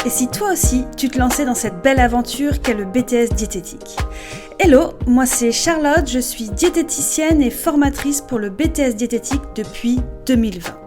Et si toi aussi, tu te lançais dans cette belle aventure qu'est le BTS diététique? Hello, moi c'est Charlotte, je suis diététicienne et formatrice pour le BTS diététique depuis 2020.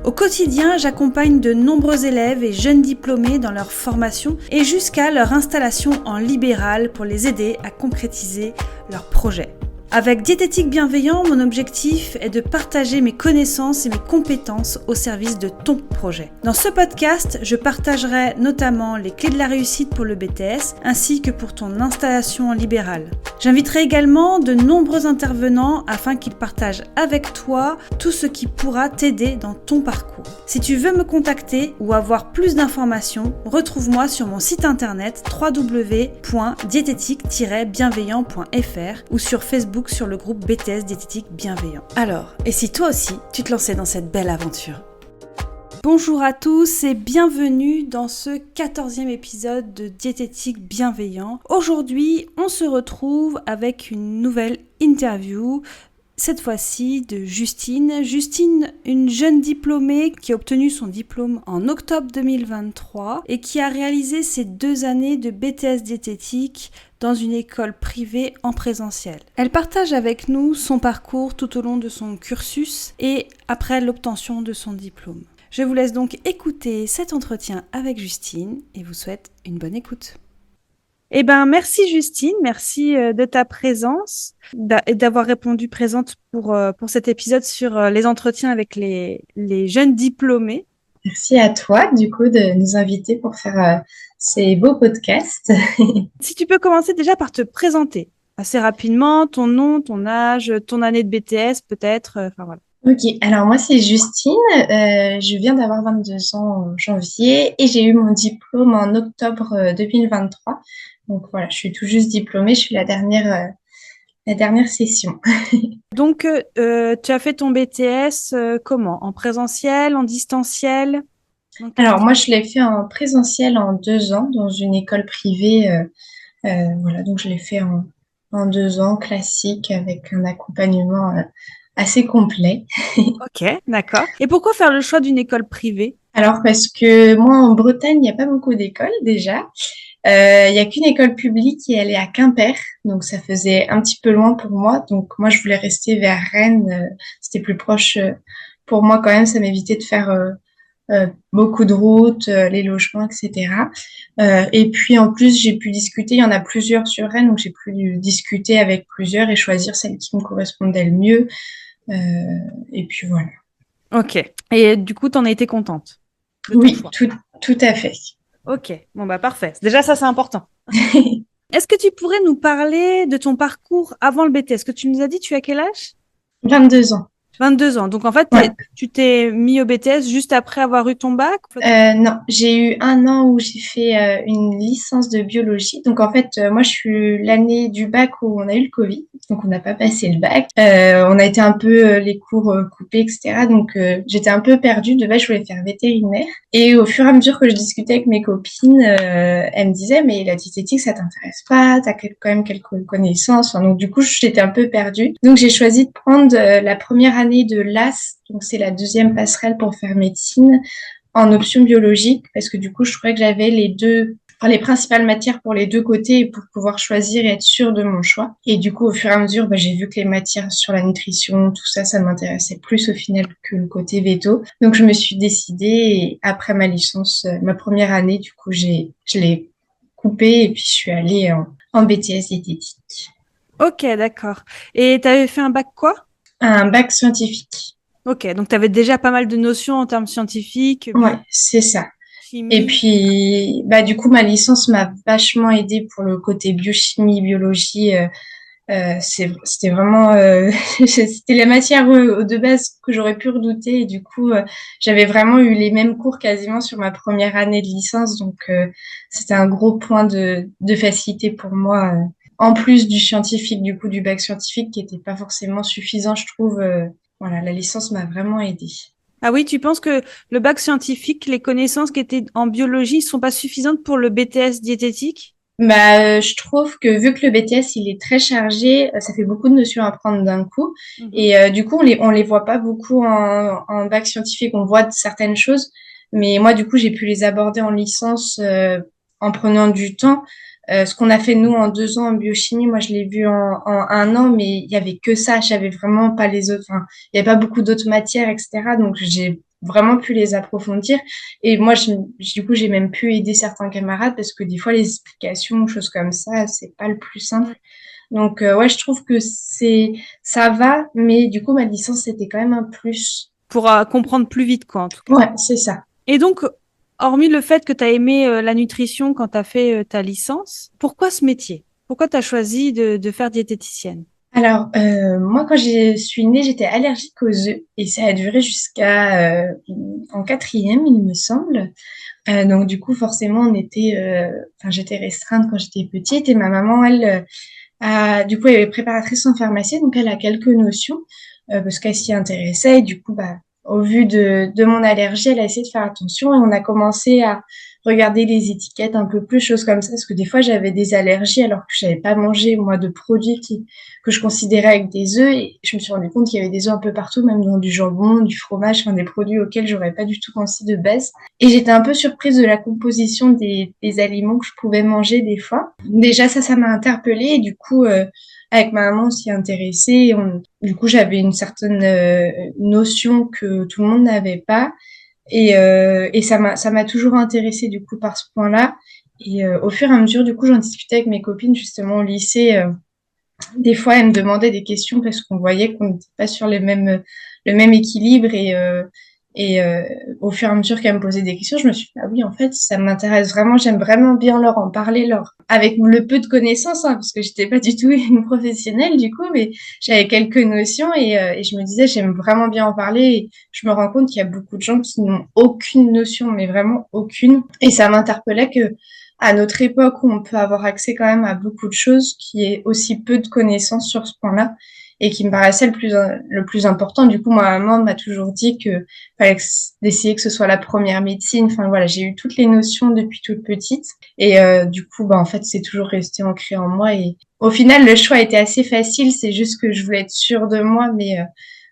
Au quotidien, j'accompagne de nombreux élèves et jeunes diplômés dans leur formation et jusqu'à leur installation en libéral pour les aider à concrétiser leurs projets. Avec Diététique Bienveillant, mon objectif est de partager mes connaissances et mes compétences au service de ton projet. Dans ce podcast, je partagerai notamment les clés de la réussite pour le BTS ainsi que pour ton installation en libéral. J'inviterai également de nombreux intervenants afin qu'ils partagent avec toi tout ce qui pourra t'aider dans ton parcours. Si tu veux me contacter ou avoir plus d'informations, retrouve-moi sur mon site internet www.diététique-bienveillant.fr ou sur Facebook sur le groupe BTS Diététique Bienveillant. Alors, et si toi aussi, tu te lançais dans cette belle aventure? Bonjour à tous et bienvenue dans ce 14e épisode de Diététique Bienveillant. Aujourd'hui, on se retrouve avec une nouvelle interview, cette fois-ci de Justine. Justine, une jeune diplômée qui a obtenu son diplôme en octobre 2023 et qui a réalisé ses 2 années de BTS diététique dans une école privée en présentiel. Elle partage avec nous son parcours tout au long de son cursus et après l'obtention de son diplôme. Je vous laisse donc écouter cet entretien avec Justine et vous souhaite une bonne écoute. Eh ben, merci Justine, merci de ta présence et d'avoir répondu présente pour cet épisode sur les entretiens avec les jeunes diplômés. Merci à toi, du coup, de nous inviter pour faire ces beaux podcasts. Si tu peux commencer déjà par te présenter assez rapidement, ton nom, ton âge, ton année de BTS peut-être, enfin voilà. Ok, alors moi c'est Justine, je viens d'avoir 22 ans en janvier et j'ai eu mon diplôme en octobre 2023. Donc voilà, je suis tout juste diplômée, je suis la dernière session. Donc, tu as fait ton BTS comment? En présentiel, en distanciel? Alors moi je l'ai fait en présentiel en 2 ans dans une école privée. Voilà, donc je l'ai fait en 2 ans, classique, avec un accompagnement assez complet. Ok, d'accord. Et pourquoi faire le choix d'une école privée? Alors parce que moi en Bretagne, il n'y a pas beaucoup d'écoles déjà. Il n'y a qu'une école publique et elle est à Quimper, donc ça faisait un petit peu loin pour moi. Donc moi je voulais rester vers Rennes, c'était plus proche pour moi quand même, ça m'évitait de faire beaucoup de routes, les logements, etc. Et puis en plus j'ai pu discuter, il y en a plusieurs sur Rennes, donc j'ai pu discuter avec plusieurs et choisir celle qui me correspondait le mieux. Et puis voilà. Ok. Et du coup, t'en as été contente de ton Oui, choix? tout à fait. Ok. Bon, bah parfait. Déjà, ça, c'est important. Est-ce que tu pourrais nous parler de ton parcours avant le BTS? Est-ce que tu nous as dit, tu as quel âge? 22 ans. 22 ans. Donc, en fait, Ouais. tu t'es mis au BTS juste après avoir eu ton bac? Non, j'ai eu un an où j'ai fait une licence de biologie. Donc en fait, moi je suis l'année du bac où on a eu le Covid, donc on n'a pas passé le bac. On a été un peu les cours coupés, etc. Donc j'étais un peu perdue. De base, je voulais faire vétérinaire. Et au fur et à mesure que je discutais avec mes copines, elles me disaient mais la diététique ça t'intéresse pas, t'as quand même quelques connaissances. Enfin, donc du coup, j'étais un peu perdue. Donc j'ai choisi de prendre la première année de l'AS, donc c'est la 2e passerelle pour faire médecine, en option biologique parce que du coup, je trouvais que j'avais les principales matières pour les 2 côtés pour pouvoir choisir et être sûre de mon choix. Et du coup, au fur et à mesure, j'ai vu que les matières sur la nutrition, tout ça, ça m'intéressait plus au final que le côté véto. Donc, je me suis décidée et après ma licence, ma première année, du coup, je l'ai coupée et puis je suis allée en BTS diététique. Ok, d'accord. Et tu avais fait un bac quoi? Un bac scientifique. Ok, donc tu avais déjà pas mal de notions en termes scientifiques, Ouais, c'est ça. Et biochimie. puis, du coup, ma licence m'a vachement aidée pour le côté biochimie, biologie. C'était vraiment, c'était la matière de base que j'aurais pu redouter. Et du coup, j'avais vraiment eu les mêmes cours quasiment sur ma première année de licence. Donc, c'était un gros point de facilité pour moi. En plus du scientifique, du coup, du bac scientifique qui n'était pas forcément suffisant, je trouve. Voilà, la licence m'a vraiment aidée. Ah oui, tu penses que le bac scientifique, les connaissances qui étaient en biologie, ne sont pas suffisantes pour le BTS diététique? Je trouve que vu que le BTS il est très chargé, ça fait beaucoup de notions à prendre d'un coup. Mhm. Et du coup, on les voit pas beaucoup en bac scientifique. On voit certaines choses, Mais moi, du coup, j'ai pu les aborder en licence en prenant du temps. Ce qu'on a fait nous en 2 ans en biochimie, moi je l'ai vu en 1 an, mais il y avait que ça. Je savais vraiment pas les autres. Enfin, il y avait pas beaucoup d'autres matières, etc. Donc j'ai vraiment pu les approfondir. Et moi, du coup, j'ai même pu aider certains camarades parce que des fois les explications, choses comme ça, c'est pas le plus simple. Donc ouais, je trouve que ça va, mais du coup ma licence c'était quand même un plus. Pour comprendre plus vite, quoi, en tout cas. Ouais, c'est ça. Et donc, hormis le fait que tu as aimé la nutrition quand tu as fait ta licence, pourquoi ce métier? Pourquoi tu as choisi de faire diététicienne? Alors, moi, quand je suis née, j'étais allergique aux œufs et ça a duré jusqu'à en quatrième, il me semble. Donc, du coup, forcément, enfin, j'étais restreinte quand j'étais petite et ma maman, elle, du coup, elle est préparatrice en pharmacie, donc elle a quelques notions parce qu'elle s'y intéressait. Et du coup, bah, au vu de mon allergie, elle a essayé de faire attention et on a commencé à regarder les étiquettes un peu plus, choses comme ça, parce que des fois, j'avais des allergies alors que je n'avais pas mangé, moi, de produits que je considérais avec des œufs. Et je me suis rendu compte qu'il y avait des œufs un peu partout, même dans du jambon, du fromage, enfin, des produits auxquels j'aurais pas du tout pensé de base. Et j'étais un peu surprise de la composition des aliments que je pouvais manger des fois. Déjà, ça m'a interpellée et du coup, avec ma maman, on s'y intéressait. Du coup, j'avais une certaine notion que tout le monde n'avait pas. Et ça m'a toujours intéressée du coup par ce point-là. Et au fur et à mesure, du coup, j'en discutais avec mes copines justement au lycée. Des fois, elles me demandaient des questions parce qu'on voyait qu'on n'était pas sur le même équilibre. Et au fur et à mesure qu'elles me posaient des questions, je me suis dit, ah oui, en fait, ça m'intéresse vraiment. J'aime vraiment bien leur en parler, avec le peu de connaissances, hein, parce que j'étais pas du tout une professionnelle du coup, mais j'avais quelques notions et je me disais, j'aime vraiment bien en parler. Et je me rends compte qu'il y a beaucoup de gens qui n'ont aucune notion, mais vraiment aucune. Et ça m'interpellait que à notre époque où on peut avoir accès quand même à beaucoup de choses, qui est aussi peu de connaissances sur ce point-là et qui me paraissait le plus important. Du coup, ma maman m'a toujours dit que fallait d'essayer que ce soit la première médecine. Enfin voilà, j'ai eu toutes les notions depuis toute petite et du coup, bah en fait, c'est toujours resté ancré en moi et au final, le choix était assez facile. C'est juste que je voulais être sûre de moi, mais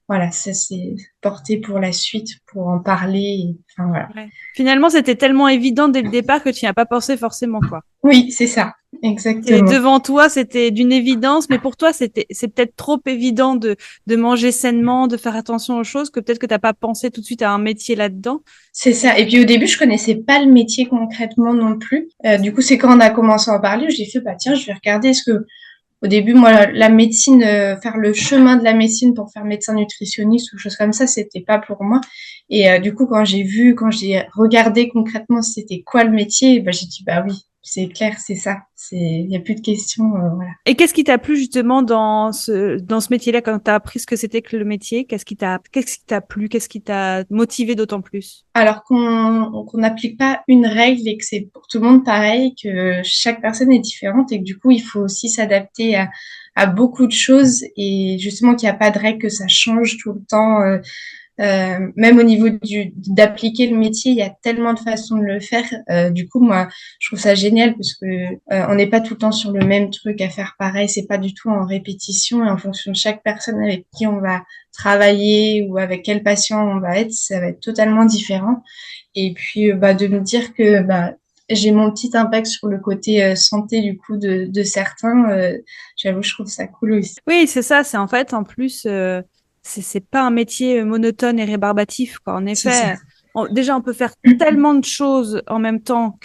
voilà, ça s'est porté pour la suite, pour en parler. Enfin voilà. Ouais. Finalement, c'était tellement évident dès le départ que tu n'y as pas pensé forcément, quoi. Oui, c'est ça, C'est exactement. devant toi, c'était d'une évidence, mais pour toi, c'est peut-être trop évident de manger sainement, de faire attention aux choses, que peut-être que tu n'as pas pensé tout de suite à un métier là-dedans. C'est ça. Et puis au début, je connaissais pas le métier concrètement non plus. Du coup, c'est quand on a commencé à en parler, j'ai fait bah tiens, je vais regarder. Est-ce que au début, moi, la médecine, faire le chemin de la médecine pour faire médecin nutritionniste ou choses comme ça, c'était pas pour moi. Et du coup, quand j'ai regardé concrètement c'était quoi le métier, bah j'ai dit bah oui, c'est clair, c'est ça. Il y a plus de questions, voilà. Et qu'est-ce qui t'a plu justement dans ce métier-là quand tu as appris ce que c'était que le métier? Qu'est-ce qui t'a plu? Qu'est-ce qui t'a motivé d'autant plus? Alors qu'on n'applique pas une règle et que c'est pour tout le monde pareil, que chaque personne est différente et que du coup, il faut aussi s'adapter à beaucoup de choses et justement qu'il n'y a pas de règle, que ça change tout le temps. Même au niveau d'appliquer le métier, il y a tellement de façons de le faire. Du coup, moi, je trouve ça génial parce que on n'est pas tout le temps sur le même truc à faire pareil. C'est pas du tout en répétition et en fonction de chaque personne avec qui on va travailler ou avec quel patient on va être, ça va être totalement différent. Et puis, bah, de me dire que bah, j'ai mon petit impact sur le côté santé du coup de certains, j'avoue, je trouve ça cool aussi. Oui, c'est ça. C'est en fait, en plus, c'est pas un métier monotone et rébarbatif, quoi. En C'est ça. effet, déjà, on peut faire tellement de choses en même temps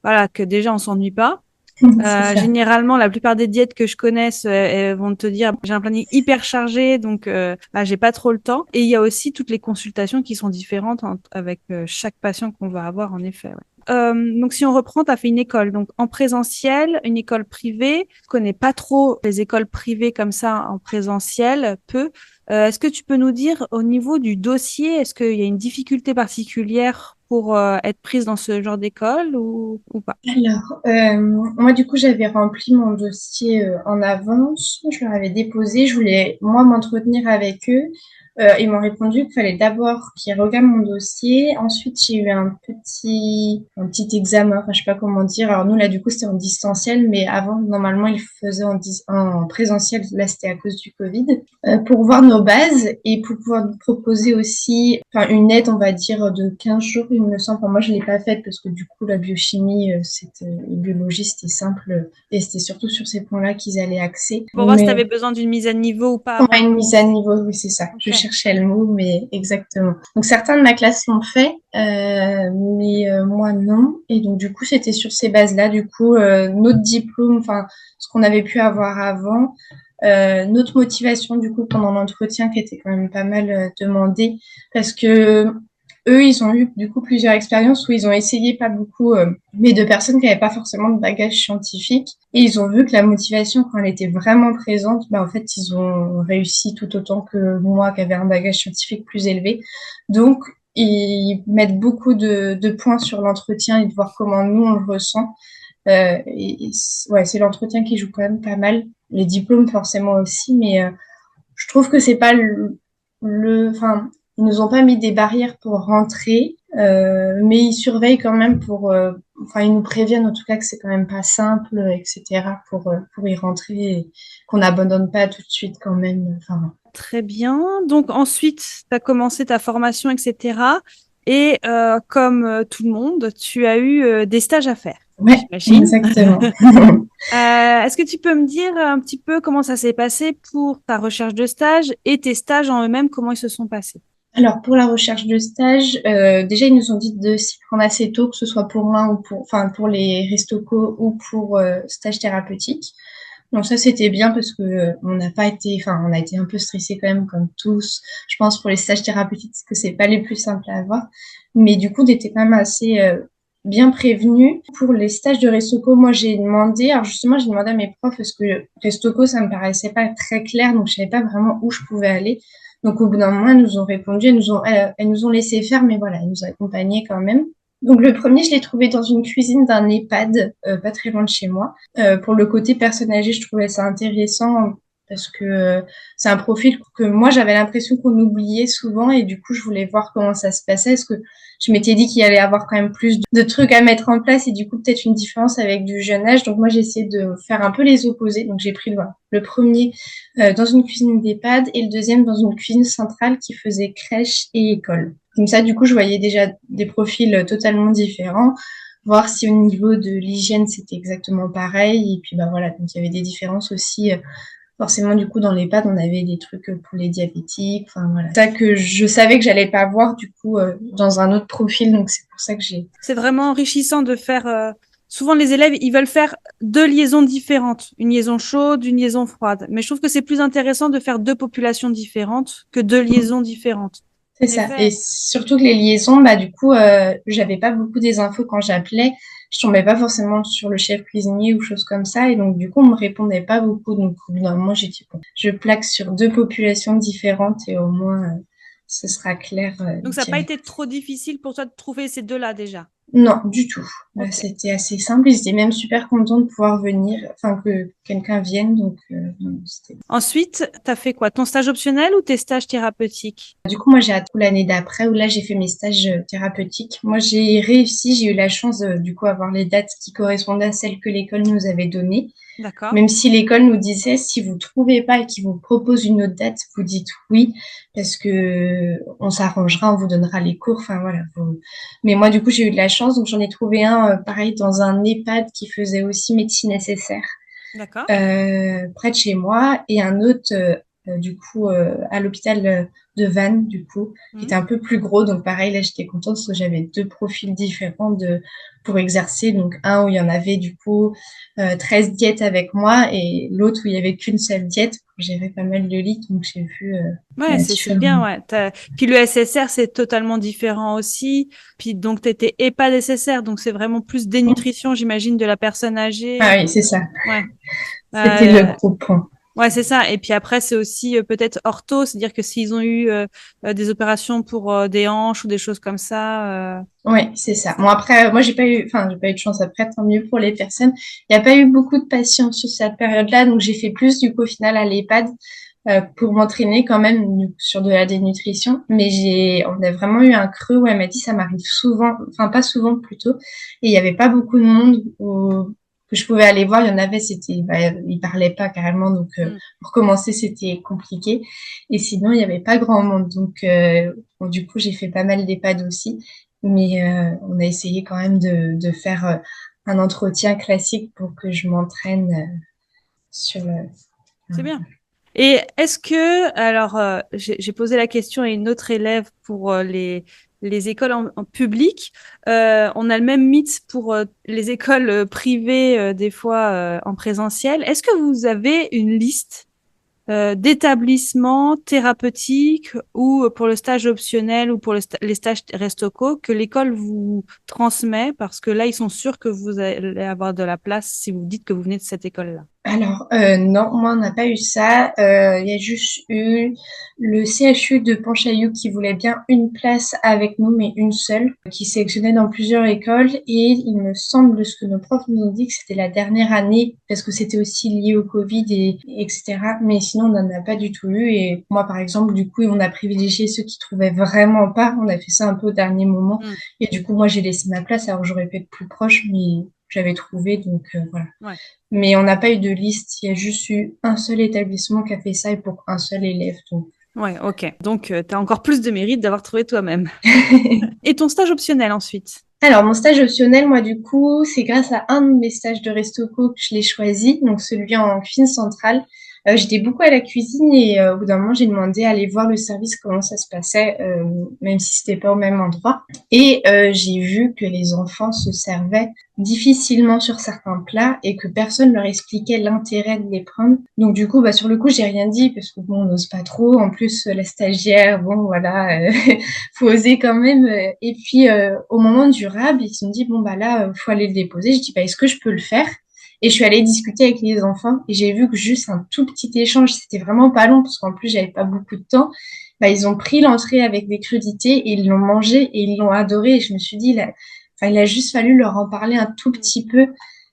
voilà, que déjà, on s'ennuie pas. C'est ça. Généralement, la plupart des diètes que je connaisse, elles vont te dire, j'ai un planning hyper chargé, donc bah, j'ai pas trop le temps. Et il y a aussi toutes les consultations qui sont différentes avec chaque patient qu'on va avoir, en effet. Ouais. Donc, si on reprend, tu as fait une école donc en présentiel, une école privée. Je connais pas trop les écoles privées comme ça en présentiel, peu. Est-ce que tu peux nous dire au niveau du dossier, est-ce qu'il y a une difficulté particulière pour être prise dans ce genre d'école ou pas? Alors, moi, du coup, j'avais rempli mon dossier en avance. Je leur avais déposé. Je voulais, moi, m'entretenir avec eux. Ils m'ont répondu qu'il fallait d'abord qu'ils regardent mon dossier. Ensuite, j'ai eu un petit examen, enfin, je sais pas comment dire. Alors nous, là, du coup, c'était en distanciel, mais avant, normalement, ils faisaient en présentiel. Là, c'était à cause du Covid. Pour voir nos bases et pour pouvoir nous proposer aussi, enfin, une aide, on va dire, de 15 jours, il me semble. Enfin, moi, je l'ai pas faite parce que du coup, la biochimie, biologie, c'était simple. Et c'était surtout sur ces points-là qu'ils allaient axer. Pour voir si tu Mais avais besoin d'une mise à niveau ou pas on avant a de une mise à commencer. niveau, oui, c'est ça. Je Ok. cherchais le mot, mais exactement. Donc certains de ma classe l'ont fait, mais moi non. Et donc du coup, c'était sur ces bases-là. Du coup, notre diplôme, enfin ce qu'on avait pu avoir avant, notre motivation du coup pendant l'entretien qui était quand même pas mal demandée, parce que eux, ils ont eu du coup plusieurs expériences où ils ont essayé pas beaucoup, mais de personnes qui n'avaient pas forcément de bagage scientifique. Et ils ont vu que la motivation, quand elle était vraiment présente, bah, en fait, ils ont réussi tout autant que moi qui avais un bagage scientifique plus élevé. Donc, ils mettent beaucoup de points sur l'entretien et de voir comment nous, on le ressent. Ouais, c'est l'entretien qui joue quand même pas mal. Les diplômes, forcément aussi, mais je trouve que c'est pas enfin, ils nous ont pas mis des barrières pour rentrer, mais ils surveillent quand même enfin, ils nous préviennent en tout cas que c'est quand même pas simple, etc. pour y rentrer, et qu'on n'abandonne pas tout de suite quand même. Enfin, Très bien. Donc ensuite, tu as commencé ta formation, etc. Et comme tout le monde, tu as eu des stages à faire, ouais, j'imagine. exactement. Est-ce que tu peux me dire un petit peu comment ça s'est passé pour ta recherche de stage et tes stages en eux-mêmes, comment ils se sont passés? Alors, pour la recherche de stage, déjà, ils nous ont dit de s'y prendre assez tôt, que ce soit pour l'un ou enfin, pour les restocos ou pour stage thérapeutique. Donc ça, c'était bien parce que on n'a pas été, enfin, on a été un peu stressés quand même, comme tous. Je pense pour les stages thérapeutiques, parce que c'est pas les plus simples à avoir. Mais du coup, on était quand même assez bien prévenus. Pour les stages de Restoco, moi, j'ai demandé, alors justement, j'ai demandé à mes profs parce que Restoco, ça me paraissait pas très clair, donc je savais pas vraiment où je pouvais aller. Donc au bout d'un moment, elles nous ont répondu, elles nous ont laissé faire, mais voilà, elles nous accompagnaient quand même. Donc le premier, je l'ai trouvé dans une cuisine d'un EHPAD, pas très loin de chez moi. Pour le côté personne âgée, je trouvais ça intéressant parce que c'est un profil que moi j'avais l'impression qu'on oubliait souvent, et du coup je voulais voir comment ça se passait. Parce que je m'étais dit qu'il y allait avoir quand même plus de trucs à mettre en place et du coup peut-être une différence avec du jeune âge. Donc moi j'ai essayé de faire un peu les opposés. Donc j'ai pris le premier dans une cuisine d'EHPAD et le deuxième dans une cuisine centrale qui faisait crèche et école. Comme ça, du coup, je voyais déjà des profils totalement différents, voir si au niveau de l'hygiène, c'était exactement pareil. Et puis, bah voilà, donc il y avait des différences aussi. Forcément, du coup, dans l'EHPAD, on avait des trucs pour les diabétiques. Enfin, voilà. C'est ça que je savais que j'allais pas voir, du coup, dans un autre profil. Donc, c'est pour ça que j'ai... C'est vraiment enrichissant de faire. Souvent, les élèves, ils veulent faire deux liaisons différentes, une liaison chaude, une liaison froide. Mais je trouve que c'est plus intéressant de faire deux populations différentes que deux liaisons différentes. C'est En ça. Et effet. surtout que les liaisons, bah, du coup, j'avais pas beaucoup des infos quand j'appelais. Je tombais pas forcément sur le chef cuisinier ou choses comme ça. Et donc, du coup, on me répondait pas beaucoup. Donc, au bout d'un moment, j'ai dit, bon, je plaque sur deux populations différentes et au moins, ce sera clair Donc, ça n'a pas direct. été trop difficile pour toi de trouver ces deux-là déjà. Non, du tout. Là, Ok. c'était assez simple. Ils étaient même super contents de pouvoir venir, enfin, que quelqu'un vienne. Donc, non, c'était... Ensuite, tu as fait quoi? Ton stage optionnel ou tes stages thérapeutiques? Du coup, moi, j'ai attendu l'année d'après où là, j'ai fait mes stages thérapeutiques. Moi, j'ai réussi, j'ai eu la chance de, du coup, avoir les dates qui correspondaient à celles que l'école nous avait données. D'accord. Même si l'école nous disait, si vous trouvez pas et qu'ils vous proposent une autre date, vous dites oui, parce que on s'arrangera, on vous donnera les cours. Enfin, voilà. Mais moi, du coup, j'ai eu de la chance. Donc, j'en ai trouvé un, pareil, dans un EHPAD qui faisait aussi médecine nécessaire, D'accord. près de chez moi, et un autre, du coup, à l'hôpital de Vannes, du coup, qui était Mhm. un peu plus gros. Donc, pareil, là, j'étais contente parce que j'avais deux profils différents pour exercer. Donc, un où il y en avait, du coup, 13 diètes avec moi, et l'autre où il y avait qu'une seule diète pour gérer pas mal de lits. Donc, j'ai vu Ouais, la c'est bien, différence. ouais. Puis le SSR, c'est totalement différent aussi. Puis donc, tu étais EHPAD SSR, donc c'est vraiment plus dénutrition, j'imagine, de la personne âgée. Ah oui, c'est ça. Ouais. C'était le Euh, gros point. ouais, c'est ça. Et puis après, c'est aussi peut-être ortho, c'est-à-dire que s'ils ont eu des opérations pour des hanches ou des choses comme ça. Oui, c'est ça. Bon, après, moi, j'ai pas eu de chance après, tant mieux pour les personnes. Il n'y a pas eu beaucoup de patients sur cette période-là, donc j'ai fait plus, du coup, au final, à l'EHPAD. pour m'entraîner quand même sur de la dénutrition. Mais on a vraiment eu un creux où elle m'a dit ça m'arrive souvent, enfin pas souvent plutôt, et il y avait pas beaucoup de monde que je pouvais aller voir. Il y en avait, ils parlaient pas carrément, donc pour commencer c'était compliqué. Et sinon il y avait pas grand monde, donc bon, du coup j'ai fait pas mal d'EHPAD aussi, mais on a essayé quand même de faire un entretien classique pour que je m'entraîne sur. C'est bien. Et est-ce que, alors, j'ai posé la question à une autre élève pour les écoles en public. On a le même mythe pour les écoles privées, des fois en présentiel. Est-ce que vous avez une liste d'établissements thérapeutiques ou pour le stage optionnel ou pour les stages Restoco que l'école vous transmet parce que là, ils sont sûrs que vous allez avoir de la place si vous dites que vous venez de cette école-là? Alors, non, moi, on n'a pas eu ça. Il y a juste eu le CHU de Panchaillou qui voulait bien une place avec nous, mais une seule, qui sélectionnait dans plusieurs écoles. Et il me semble, ce que nos profs nous ont dit, que c'était la dernière année, parce que c'était aussi lié au Covid etc. Mais sinon, on n'en a pas du tout eu. Et moi, par exemple, du coup, on a privilégié ceux qui trouvaient vraiment pas. On a fait ça un peu au dernier moment. Et du coup, moi, j'ai laissé ma place, alors j'aurais pu être plus proche, mais j'avais trouvé, donc voilà. Ouais. Mais on n'a pas eu de liste, il y a juste eu un seul établissement qui a fait ça et pour un seul élève. Donc. Ouais, ok. Donc, tu as encore plus de mérite d'avoir trouvé toi-même. Et ton stage optionnel ensuite? Alors, mon stage optionnel, moi, du coup, c'est grâce à un de mes stages de Restoco que je l'ai choisi, donc celui en cuisine centrale. J'étais beaucoup à la cuisine et au bout d'un moment, j'ai demandé à aller voir le service, comment ça se passait, même si c'était pas au même endroit. Et j'ai vu que les enfants se servaient difficilement sur certains plats et que personne leur expliquait l'intérêt de les prendre. Donc du coup, sur le coup, j'ai rien dit parce que bon, on n'ose pas trop. En plus, la stagiaire, bon, voilà, faut oser quand même. Et puis, au moment du rab, ils se sont dit, bon, là, faut aller le déposer. Je dis, est-ce que je peux le faire? Et je suis allée discuter avec les enfants et j'ai vu que juste un tout petit échange, c'était vraiment pas long parce qu'en plus, j'avais pas beaucoup de temps. Ils ont pris l'entrée avec des crudités et ils l'ont mangé et ils l'ont adoré. Et je me suis dit, il a juste fallu leur en parler un tout petit peu.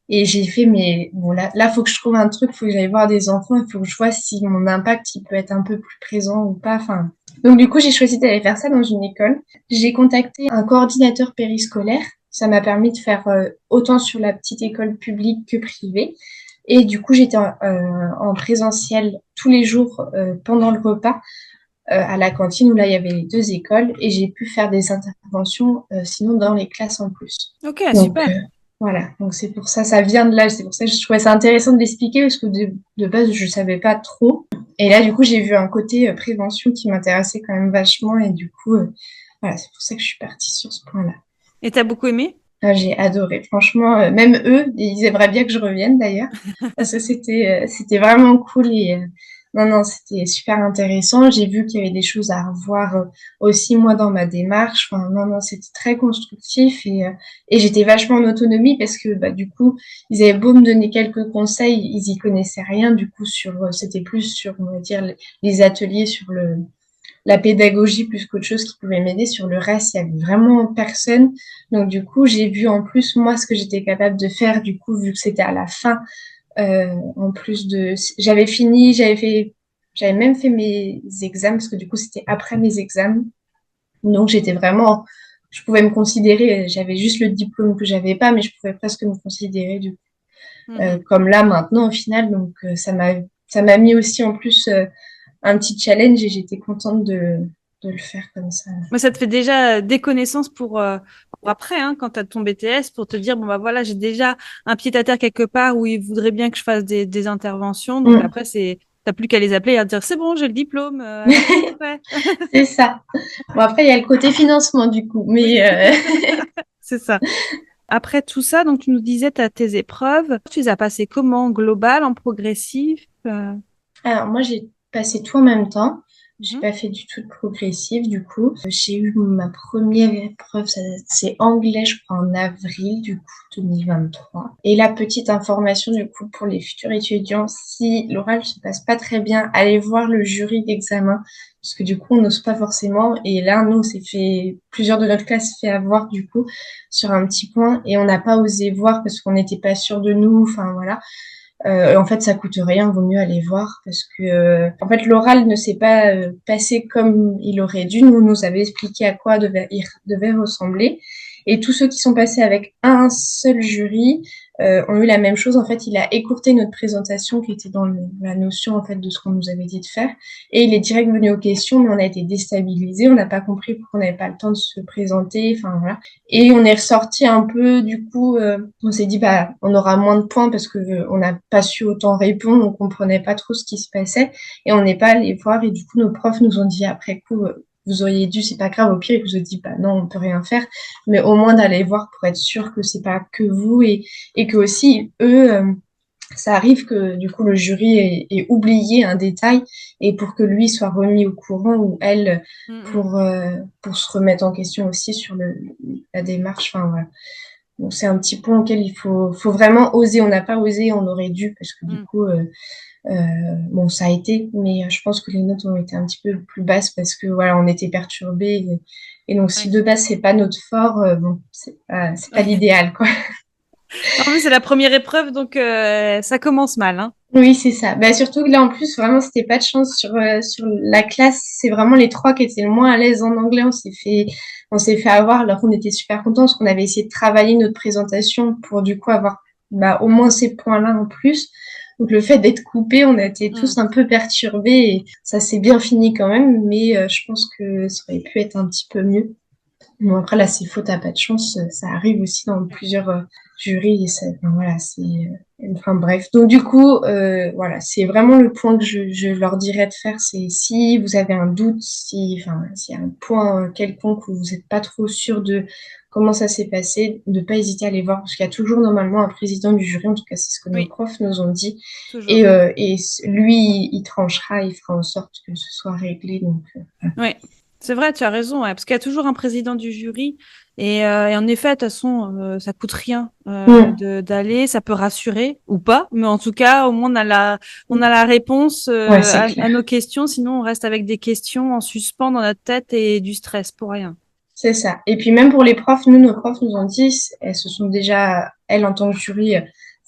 Et j'ai fait, mais bon, là, faut que je trouve un truc, faut que j'aille voir des enfants, il faut que je vois si mon impact, il peut être un peu plus présent ou pas. Enfin, donc du coup, j'ai choisi d'aller faire ça dans une école. J'ai contacté un coordinateur périscolaire. Ça m'a permis de faire autant sur la petite école publique que privée. Et du coup, j'étais en présentiel tous les jours pendant le repas à la cantine où là, il y avait les deux écoles et j'ai pu faire des interventions sinon dans les classes en plus. Ok, Donc, super. voilà, donc c'est pour ça, ça vient de là. C'est pour ça que je trouvais ça intéressant de l'expliquer parce que de base, je savais pas trop. Et là, du coup, j'ai vu un côté prévention qui m'intéressait quand même vachement et du coup, voilà, c'est pour ça que je suis partie sur ce point-là. Et t'as beaucoup aimé? Ah, j'ai adoré, franchement, même eux, ils aimeraient bien que je revienne d'ailleurs, parce que c'était vraiment cool et non, c'était super intéressant. J'ai vu qu'il y avait des choses à revoir aussi moi dans ma démarche. Enfin, non, c'était très constructif et j'étais vachement en autonomie parce que du coup, ils avaient beau me donner quelques conseils, ils y connaissaient rien. Du coup, c'était plus sur, on va dire, les ateliers sur la pédagogie plus qu'autre chose qui pouvait m'aider. Sur le reste, il y avait vraiment personne. Donc du coup, j'ai vu en plus moi ce que j'étais capable de faire. Du coup, vu que c'était à la fin, en plus de, j'avais même fait mes examens parce que du coup c'était après mes examens. Donc j'étais vraiment, je pouvais me considérer, j'avais juste le diplôme que j'avais pas, mais je pouvais presque me considérer du coup, comme là maintenant au final. Donc ça m'a mis aussi en plus un petit challenge et j'étais contente de le faire comme ça. Mais ça te fait déjà des connaissances pour après, hein, quand tu as ton BTS, pour te dire, bon, voilà, j'ai déjà un pied à terre quelque part où ils voudraient bien que je fasse des interventions. Donc après, t'as plus qu'à les appeler et à te dire, c'est bon, j'ai le diplôme. Alors, qu'est-ce qu'on fait? C'est ça. Bon, après, il y a le côté financement du coup, mais C'est ça. Après tout ça, donc tu nous disais, tu as tes épreuves. Tu les as passées comment? Global, en progressif? alors moi j'ai passé tout en même temps. J'ai Mhm. pas fait du tout de progressif du coup. J'ai eu ma première épreuve, c'est anglais, je crois en avril du coup 2023. Et la petite information du coup pour les futurs étudiants, si l'oral se passe pas très bien, allez voir le jury d'examen parce que du coup on n'ose pas forcément. Et là nous on s'est fait, plusieurs de notre classe s'est fait avoir du coup sur un petit point et on n'a pas osé voir parce qu'on n'était pas sûr de nous. Enfin voilà. En fait, ça coûte rien, vaut mieux aller voir parce que en fait l'oral ne s'est pas passé comme il aurait dû. Nous avait expliqué à quoi il devait ressembler. Et tous ceux qui sont passés avec un seul jury ont eu la même chose. En fait, il a écourté notre présentation qui était dans la notion en fait de ce qu'on nous avait dit de faire. Et il est direct venu aux questions, mais on a été déstabilisés. On n'a pas compris pourquoi on n'avait pas le temps de se présenter. Enfin voilà. Et on est ressorti un peu, du coup, on s'est dit, bah, on aura moins de points parce que on n'a pas su autant répondre, on comprenait pas trop ce qui se passait et on n'est pas allé voir. Et du coup, nos profs nous ont dit après coup, vous auriez dû, c'est pas grave, au pire, ils vous ont dit, bah non, on peut rien faire, mais au moins d'aller voir pour être sûr que c'est pas que vous et que aussi, eux, ça arrive que du coup le jury ait oublié un détail et pour que lui soit remis au courant ou elle pour se remettre en question aussi sur la démarche. Enfin voilà. Donc c'est un petit point auquel il faut vraiment oser. On n'a pas osé, on aurait dû parce que du coup bon ça a été, mais je pense que les notes ont été un petit peu plus basses parce que voilà on était perturbés et donc si Ouais. de base c'est pas notre fort, bon c'est pas l'idéal quoi. En plus, c'est la première épreuve, donc ça commence mal, hein. Oui, c'est ça. Bah, surtout que là, en plus, vraiment, c'était pas de chance sur la classe. C'est vraiment les trois qui étaient le moins à l'aise en anglais. On s'est fait avoir alors qu'on était super contents parce qu'on avait essayé de travailler notre présentation pour du coup avoir bah, au moins ces points-là en plus. Donc le fait d'être coupé, on a été Mm. tous un peu perturbés et ça s'est bien fini quand même, mais je pense que ça aurait pu être un petit peu mieux. Bon, après, là, c'est faux, t'as pas de chance. Ça arrive aussi dans plusieurs jurys. Et enfin, voilà, enfin, bref. Donc, du coup, voilà, c'est vraiment le point que je leur dirais de faire. C'est si vous avez un doute, enfin, s'il y a un point quelconque où vous n'êtes pas trop sûr de comment ça s'est passé, de pas hésiter à aller voir. Parce qu'il y a toujours normalement un président du jury. En tout cas, c'est ce que nos Oui, profs nous ont dit. toujours. Et lui, il tranchera, il fera en sorte que ce soit réglé. Donc, Oui, c'est vrai, tu as raison, ouais, parce qu'il y a toujours un président du jury. Et en effet, de toute façon, ça coûte rien voilà. d'aller, ça peut rassurer ou pas, mais en tout cas, au moins on a la réponse Ouais, c'est à clair. nos questions. Sinon, on reste avec des questions en suspens dans notre tête et du stress pour rien. C'est ça. Et puis même pour les profs, nos profs nous ont dit, elles se sont déjà, elles en tant que jury,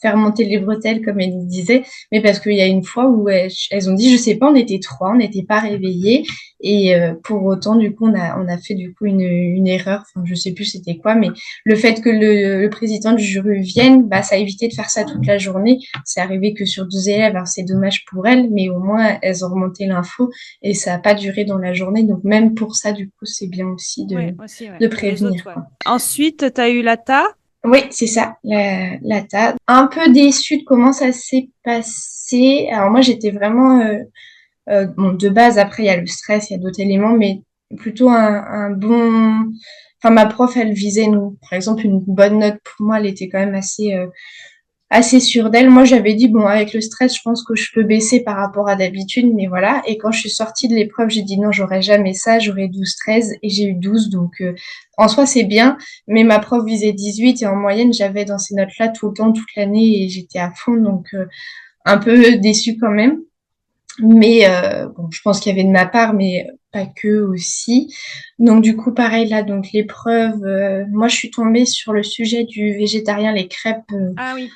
faire monter les bretelles, comme elles nous disaient, mais parce qu'il y a une fois où elles ont dit, je sais pas, on était trois, on n'était pas réveillés, et pour autant, du coup, on a fait du coup une erreur, enfin, je sais plus c'était quoi, mais le fait que le président du jury vienne, bah, ça a évité de faire ça toute la journée. C'est arrivé que sur 2 élèves, alors c'est dommage pour elles, mais au moins, elles ont remonté l'info et ça n'a pas duré dans la journée. Donc même pour ça, du coup, c'est bien aussi Oui, aussi, ouais, de pour les autres, prévenir, ouais. quoi. Ensuite, tu as eu l'ATA. Oui, c'est ça, la table. Un peu déçue de comment ça s'est passé. Alors moi, j'étais vraiment, bon, de base, après, il y a le stress, il y a d'autres éléments, mais plutôt un bon... Enfin, ma prof, elle visait, nous, par exemple, une bonne note pour moi, elle était quand même assez sûre d'elle. Moi, j'avais dit, bon, avec le stress, je pense que je peux baisser par rapport à d'habitude, mais voilà. Et quand je suis sortie de l'épreuve, j'ai dit non, j'aurais jamais ça, j'aurais 12, 13 et j'ai eu 12. Donc, en soi, c'est bien, mais ma prof visait 18 et en moyenne, j'avais dans ces notes-là tout le temps, toute l'année et j'étais à fond, donc un peu déçue quand même. Mais bon, je pense qu'il y avait de ma part, mais pas que aussi. Donc du coup, pareil là, donc l'épreuve, moi je suis tombée sur le sujet du végétarien, les crêpes. Ah oui.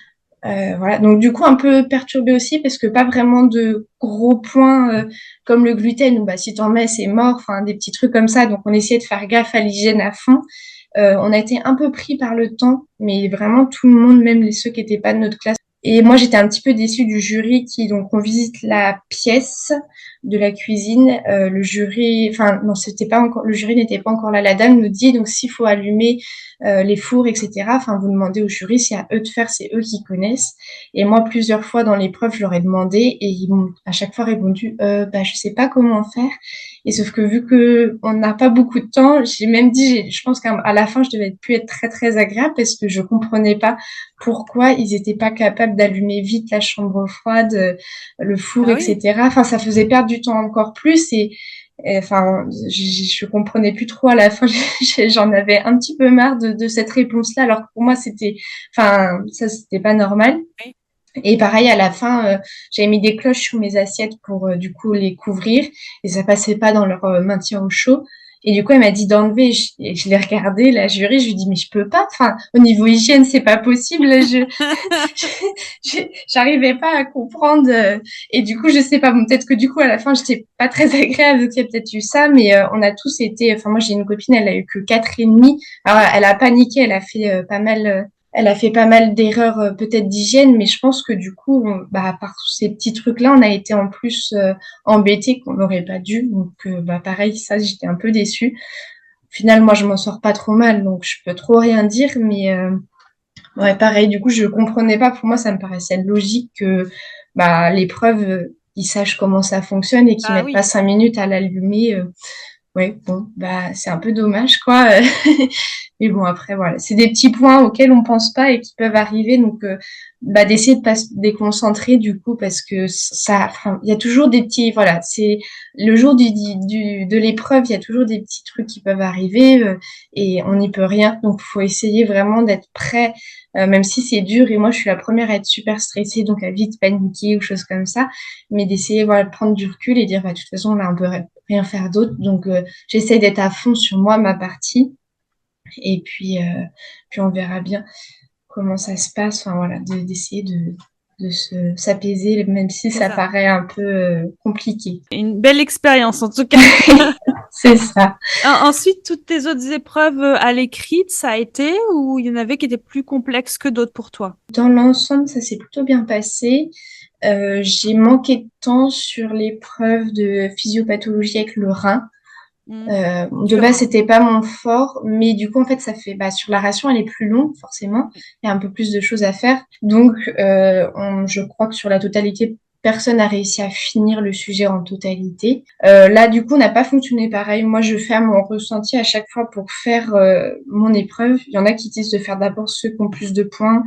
Voilà, donc du coup un peu perturbée aussi parce que pas vraiment de gros points comme le gluten où bah, si t'en mets c'est mort, enfin des petits trucs comme ça. Donc on essayait de faire gaffe à l'hygiène à fond. On a été un peu pris par le temps, mais vraiment tout le monde, même ceux qui n'étaient pas de notre classe. Et moi j'étais un petit peu déçue du jury qui donc on visite la pièce de la cuisine. Le jury, enfin non c'était pas encore, le jury n'était pas encore là. La dame nous dit donc s'il faut allumer les fours, etc. Enfin, vous demandez au jury, c'est à eux de faire, c'est eux qui connaissent. Et moi, plusieurs fois dans l'épreuve, je leur ai demandé et ils m'ont à chaque fois répondu, bah, je sais pas comment faire. Et sauf que vu que on n'a pas beaucoup de temps, j'ai même dit, je pense qu'à la fin, je devais plus être très très agréable parce que je comprenais pas pourquoi ils étaient pas capables d'allumer vite la chambre froide, le four, Ah oui. etc. Enfin, ça faisait perdre du temps encore plus et enfin, je comprenais plus trop à la fin. J'en avais un petit peu marre de cette réponse-là, alors que pour moi, enfin, ça, c'était pas normal. Oui. Et pareil, à la fin, j'avais mis des cloches sur mes assiettes pour du coup les couvrir, et ça passait pas dans leur maintien au chaud. Et du coup, elle m'a dit d'enlever. Je l'ai regardé, la jury, je lui dis, mais je peux pas. Enfin, au niveau hygiène, c'est pas possible. J'arrivais pas à comprendre. Et du coup, je sais pas. Bon, peut-être que du coup, à la fin, j'étais pas très agréable. Donc, il y a peut-être eu ça. Mais on a tous été. Enfin, moi, j'ai une copine, elle a eu que 4,5. Alors, elle a paniqué. Elle a fait pas mal d'erreurs peut-être d'hygiène, mais je pense que du coup, par ces petits trucs-là, on a été en plus embêtés qu'on n'aurait pas dû. Donc, pareil, ça, j'étais un peu déçue. Au final, moi, je m'en sors pas trop mal, donc je peux trop rien dire, mais ouais, pareil, du coup, je comprenais pas. Pour moi, ça me paraissait logique que l'épreuve, ils sachent comment ça fonctionne et qu'ils Ah mettent pas oui, 5 minutes à l'allumer. Ouais, bon, c'est un peu dommage, quoi. Mais bon, après, voilà, c'est des petits points auxquels on pense pas et qui peuvent arriver. Donc, d'essayer de pas se déconcentrer, du coup, parce que enfin, il y a toujours des petits, voilà, c'est le jour de l'épreuve, il y a toujours des petits trucs qui peuvent arriver et on n'y peut rien. Donc, faut essayer vraiment d'être prêt, même si c'est dur. Et moi, je suis la première à être super stressée, donc à vite paniquer ou choses comme ça. Mais d'essayer, voilà, de prendre du recul et dire, de toute façon, là, on peut rien faire d'autre. Donc, j'essaye d'être à fond sur moi, ma partie. Et puis on verra bien comment ça se passe. Enfin, voilà, d'essayer de s'apaiser, même si c'est ça ça. paraît un peu compliqué. Une belle expérience en tout cas. C'est ça. Ensuite, toutes tes autres épreuves à l'écrit, ça a été ou il y en avait qui étaient plus complexes que d'autres pour toi? Dans l'ensemble, ça s'est plutôt bien passé. J'ai manqué de temps sur l'épreuve de physiopathologie avec le rein. De Dur, base, hein. c'était pas mon fort, mais du coup, en fait, ça fait, sur la ration, elle est plus longue, forcément. Il y a un peu plus de choses à faire. Donc, je crois que sur la totalité, personne n'a réussi à finir le sujet en totalité. Là, du coup, on n'a pas fonctionné pareil. Moi, je fais à mon ressenti à chaque fois pour faire mon épreuve. Il y en a qui disent de faire d'abord ceux qui ont plus de points,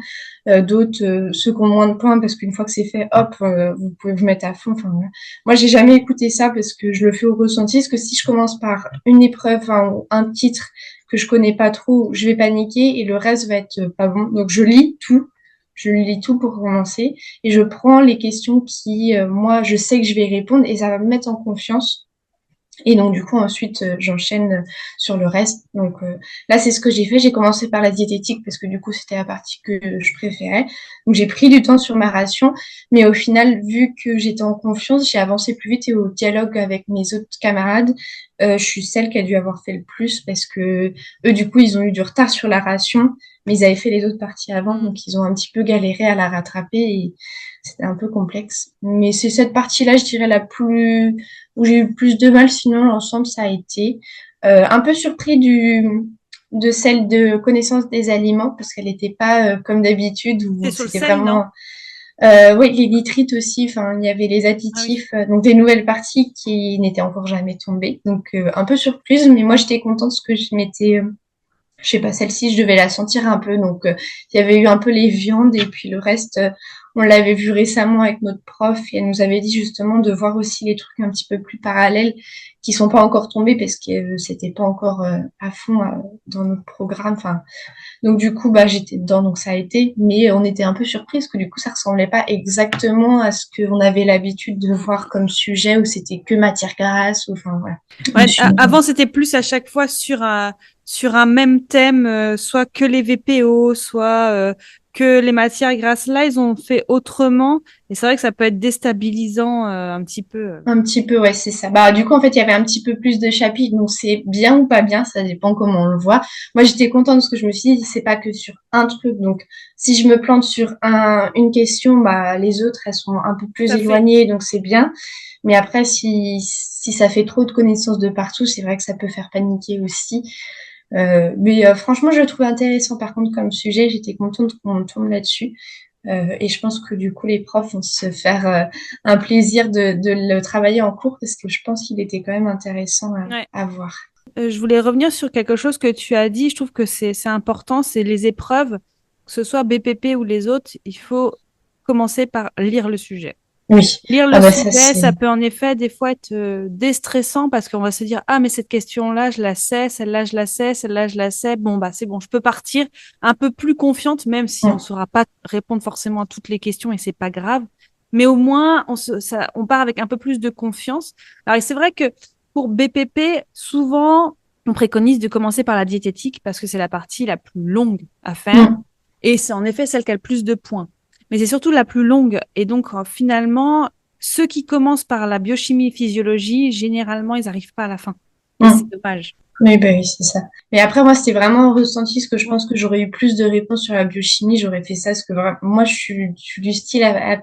d'autres ceux qui ont moins de points, parce qu'une fois que c'est fait, hop, vous pouvez vous mettre à fond. Enfin, voilà. Moi, j'ai jamais écouté ça parce que je le fais au ressenti. Parce que si je commence par une épreuve, enfin, ou un titre que je connais pas trop, je vais paniquer et le reste va être pas bon. Donc, je lis tout. Je lis tout pour commencer et je prends les questions qui, moi, je sais que je vais répondre et ça va me mettre en confiance. Et donc, du coup, ensuite, j'enchaîne sur le reste. Donc, là, c'est ce que j'ai fait. J'ai commencé par la diététique parce que, du coup, c'était la partie que je préférais. Donc, j'ai pris du temps sur ma ration. Mais au final, vu que j'étais en confiance, j'ai avancé plus vite et au dialogue avec mes autres camarades, je suis celle qui a dû avoir fait le plus parce que eux, du coup, ils ont eu du retard sur la ration, mais ils avaient fait les autres parties avant. Mm. Donc, ils ont un petit peu galéré à la rattraper et c'était un peu complexe. Mais c'est cette partie-là, je dirais, la plus où j'ai eu plus de mal, sinon l'ensemble ça a été. Un peu surpris de celle de connaissance des aliments parce qu'elle n'était pas comme d'habitude C'est où sur le c'était sel, non? vraiment oui, les nitrites aussi, enfin il y avait les Ah oui. additifs, donc des nouvelles parties qui n'étaient encore jamais tombées. Donc un peu surprise, mais moi j'étais contente parce que je m'étais je sais pas, celle-ci, je devais la sentir un peu. Donc, il y avait eu un peu les viandes et puis le reste, on l'avait vu récemment avec notre prof et elle nous avait dit justement de voir aussi les trucs un petit peu plus parallèles qui sont pas encore tombés parce que c'était pas encore à fond dans notre programme. Enfin, donc du coup, j'étais dedans, donc ça a été. Mais on était un peu surpris parce que du coup, ça ressemblait pas exactement à ce qu'on avait l'habitude de Mm, voir comme sujet où c'était que matière grasse. Ou, enfin, voilà. Je me Ouais, suis dit, avant, c'était plus à chaque fois sur un même thème, soit que les VPO, soit que les matières grasses. Là, ils ont fait autrement. Et c'est vrai que ça peut être déstabilisant un petit peu. un petit peu, ouais, c'est ça. Du coup, en fait, il y avait un petit peu plus de chapitres, donc c'est bien ou pas bien, ça dépend comment on le voit. Moi, j'étais contente parce que je me suis dit, c'est pas que sur un truc. Donc, si je me plante sur une question, les autres, elles sont un peu Tout plus à fait. éloignées, donc c'est bien. Mais après, si ça fait trop de connaissances de partout, c'est vrai que ça peut faire paniquer aussi. Mais franchement, je le trouvais intéressant par contre comme sujet. J'étais contente qu'on tourne là-dessus. Et je pense que du coup, les profs vont se faire un plaisir de le travailler en cours parce que je pense qu'il était quand même intéressant Ouais. à voir. Je voulais revenir sur quelque chose que tu as dit. Je trouve que c'est important, c'est les épreuves, que ce soit BPP ou les autres. Il faut commencer par lire le sujet. Oui, Lire ah le ça sujet, c'est... ça peut en effet des fois être déstressant parce qu'on va se dire, ah, mais cette question-là, je la sais, celle-là, je la sais, celle-là, je la sais. Bon, bah, c'est bon, je peux partir un peu plus confiante, même si on ne Mm. saura pas répondre forcément à toutes les questions et c'est pas grave. Mais au moins, on part avec un peu plus de confiance. Alors, et c'est vrai que pour BPP, souvent, on préconise de commencer par la diététique parce que c'est la partie la plus longue à faire Mm. et c'est en effet celle qui a le plus de points. Mais c'est surtout la plus longue et donc finalement, ceux qui commencent par la biochimie et physiologie, généralement, ils n'arrivent pas à la fin. Et c'est Mm. dommage. Oui, bah oui, c'est ça. Mais après, moi, c'était vraiment ressenti, parce que je pense que j'aurais eu plus de réponses sur la biochimie, j'aurais fait ça, parce que vraiment, moi, je suis du style à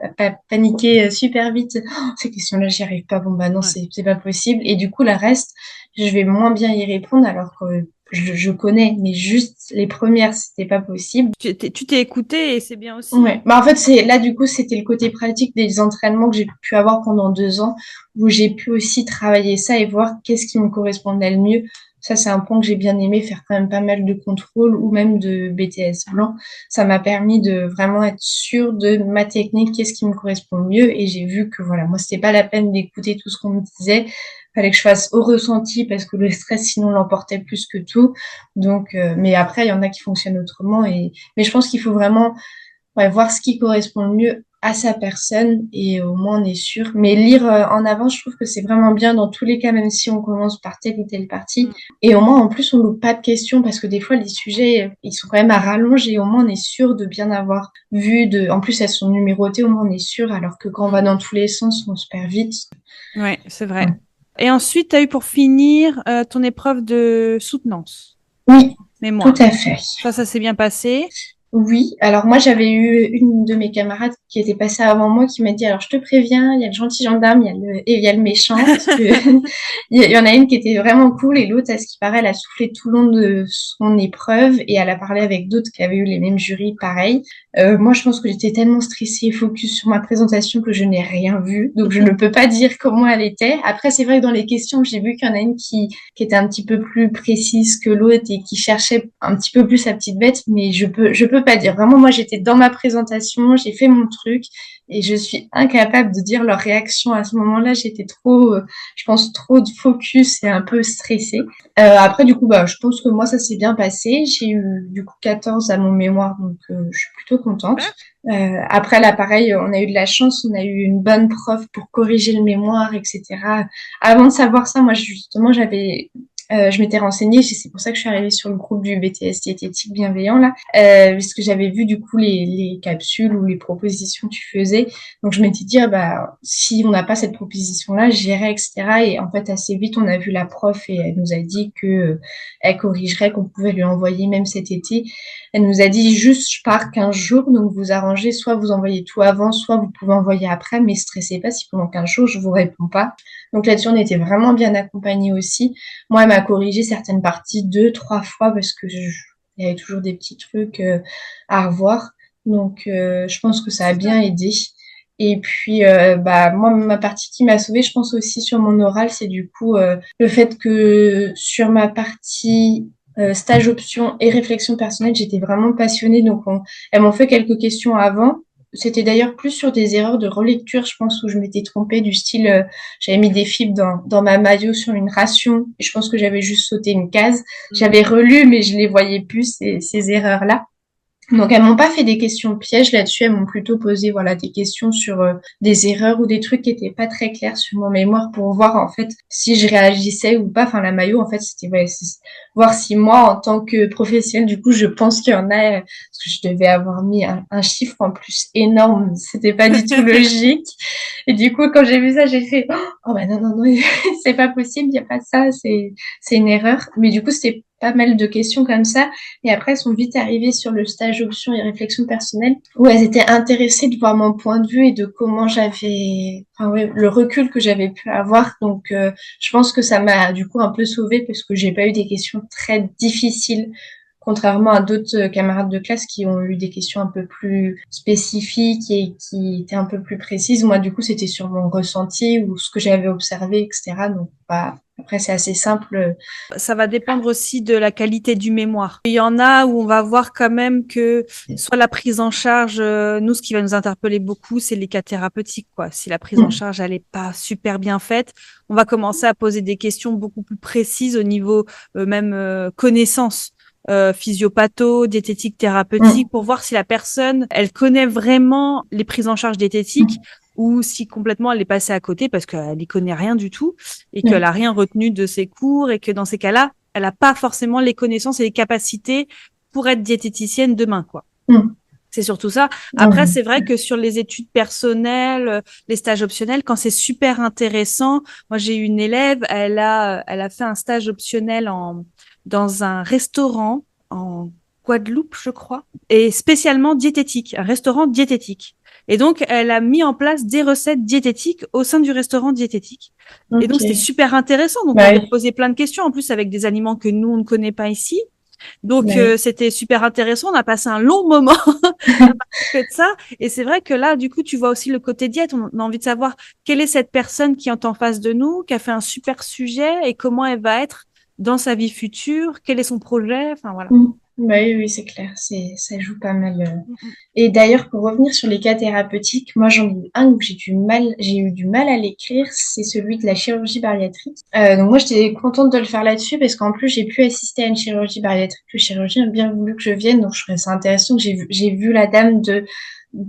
paniquer super vite. Oh, ces questions-là, j'y arrive pas. Bon, bah non, Ouais. c'est pas possible. Et du coup, la reste, je vais moins bien y répondre, alors que je connais, mais juste les premières, c'était pas possible. Tu t'es écouté et c'est bien aussi. Ouais. Bah, en fait, là, du coup, c'était le côté pratique des entraînements que j'ai pu avoir pendant 2 ans, où j'ai pu aussi travailler ça et voir qu'est-ce qui me correspondait le mieux. Ça, c'est un point que j'ai bien aimé, faire quand même pas mal de contrôles ou même de BTS blanc. Ça m'a permis de vraiment être sûre de ma technique, qu'est-ce qui me correspond le mieux. Et j'ai vu que voilà, moi, c'était pas la peine d'écouter tout ce qu'on me disait. Fallait que je fasse au ressenti parce que le stress, sinon, l'emportait plus que tout. Donc, mais après, il y en a qui fonctionnent autrement. Mais je pense qu'il faut vraiment, ouais, voir ce qui correspond le mieux à sa personne et au moins on est sûr. Mais lire en avance, je trouve que c'est vraiment bien dans tous les cas, même si on commence par telle ou telle partie. Mm. Et au moins, en plus, on loupe pas de questions parce que des fois, les sujets, ils sont quand même à rallonge et au moins on est sûr de bien avoir vu. En plus, elles sont numérotées, au moins on est sûr. Alors que quand on va dans tous les sens, on se perd vite. Ouais, c'est vrai. Ouais. Et ensuite, tu as eu pour finir ton épreuve de soutenance, Oui, tout mémoire. à fait. Ça s'est bien passé. Oui, alors moi j'avais eu une de mes camarades qui était passée avant moi qui m'a dit alors je te préviens, il y a le gentil gendarme, et il y a le méchant parce que il y en a une qui était vraiment cool et l'autre à ce qui paraît elle a soufflé tout le long de son épreuve et elle a parlé avec d'autres qui avaient eu les mêmes jurys pareil. Moi je pense que j'étais tellement stressée et focus sur ma présentation que je n'ai rien vu donc je ne peux pas dire comment elle était. Après c'est vrai que dans les questions j'ai vu qu'il y en a une qui était un petit peu plus précise que l'autre et qui cherchait un petit peu plus sa petite bête, mais je peux pas dire. Vraiment, moi, j'étais dans ma présentation, j'ai fait mon truc et je suis incapable de dire leur réaction à ce moment-là. J'étais trop, je pense, trop de focus et un peu stressée. Après, du coup, bah, je pense que moi, ça s'est bien passé. J'ai eu, du coup, 14 à mon mémoire, donc je suis plutôt contente. Super. Après, là, pareil, on a eu de la chance, on a eu une bonne prof pour corriger le mémoire, etc. Avant de savoir ça, moi, justement, je m'étais renseignée, c'est pour ça que je suis arrivée sur le groupe du BTS diététique bienveillant là, parce que j'avais vu du coup les capsules ou les propositions que tu faisais. Donc je m'étais dit, ah, bah, si on n'a pas cette proposition-là, j'irai, etc. Et en fait, assez vite, on a vu la prof et elle nous a dit que elle corrigerait, qu'on pouvait lui envoyer même cet été. Elle nous a dit juste, je pars 15 jours, donc vous arrangez, soit vous envoyez tout avant, soit vous pouvez envoyer après, mais stressez pas si pendant 15 jours, je vous réponds pas. Donc là-dessus, on était vraiment bien accompagnés aussi. Moi, elle m'a corrigé certaines parties 2, 3 fois parce que il y avait toujours des petits trucs à revoir. Donc, je pense que ça a Super. bien aidé. Et puis, bah, moi, ma partie qui m'a sauvée, je pense aussi sur mon oral, c'est du coup le fait que sur ma partie stage option et réflexion personnelle, j'étais vraiment passionnée. Donc, elles m'ont fait quelques questions avant. C'était d'ailleurs plus sur des erreurs de relecture, je pense, où je m'étais trompée du style, j'avais mis des fibres dans ma maillot sur une ration, et je pense que j'avais juste sauté une case. Mm. J'avais relu, mais je les voyais plus, ces erreurs-là. Donc, elles m'ont pas fait des questions pièges là-dessus, elles m'ont plutôt posé, voilà, des questions sur des erreurs ou des trucs qui étaient pas très clairs sur mon mémoire pour voir, en fait, si je réagissais ou pas. Enfin, la maillot, en fait, c'était, ouais, voir si moi, en tant que professionnelle, du coup, je pense qu'il y en a, parce que je devais avoir mis un chiffre en plus énorme, c'était pas du tout logique. Et du coup, quand j'ai vu ça, j'ai fait, oh, bah non, non, non, c'est pas possible, il y a pas ça, c'est une erreur. Mais du coup, c'était pas mal de questions comme ça. Et après, elles sont vite arrivées sur le stage option et réflexion personnelle, où elles étaient intéressées de voir mon point de vue et de comment j'avais, enfin, ouais, le recul que j'avais pu avoir. Donc, je pense que ça m'a du coup un peu sauvée parce que j'ai pas eu des questions très difficiles, contrairement à d'autres camarades de classe qui ont eu des questions un peu plus spécifiques et qui étaient un peu plus précises. Moi, du coup, c'était sur mon ressenti ou ce que j'avais observé, etc. Donc, bah, après, c'est assez simple. Ça va dépendre aussi de la qualité du mémoire. Il y en a où on va voir quand même que soit la prise en charge, nous, ce qui va nous interpeller beaucoup, c'est les cas thérapeutiques, quoi. Si la prise en Mm. charge, elle n'est pas super bien faite, on va commencer à poser des questions beaucoup plus précises au niveau même connaissance. Physiopatho, diététique, thérapeutique, Mm. pour voir si la personne, elle connaît vraiment les prises en charge diététiques ou si complètement elle est passée à côté parce qu'elle n'y connaît rien du tout et qu'elle Mm. a rien retenu de ses cours et que dans ces cas-là, elle a pas forcément les connaissances et les capacités pour être diététicienne demain, quoi. C'est surtout ça. Après, c'est vrai que sur les études personnelles, les stages optionnels, quand c'est super intéressant, moi j'ai eu une élève, elle a fait un stage optionnel dans un restaurant en Guadeloupe, je crois, et spécialement diététique, un restaurant diététique. Et donc, elle a mis en place des recettes diététiques au sein du restaurant diététique. Et donc, c'était super intéressant. Donc, on lui a posé plein de questions, en plus avec des aliments que nous, on ne connaît pas ici. Donc, c'était super intéressant. On a passé un long moment à parler de ça. Et c'est vrai que là, du coup, tu vois aussi le côté diète. On a envie de savoir quelle est cette personne qui est en face de nous, qui a fait un super sujet et comment elle va être dans sa vie future, quel est son projet. Enfin, voilà. Oui, c'est clair. Ça joue pas mal. Et d'ailleurs, pour revenir sur les cas thérapeutiques, moi, j'en ai eu un où j'ai eu du mal à l'écrire. C'est celui de la chirurgie bariatrique. Donc moi, j'étais contente de le faire là-dessus parce qu'en plus, j'ai pu assister à une chirurgie bariatrique. Le chirurgien a bien voulu que je vienne. Donc, je trouvais ça intéressant que j'ai vu la dame de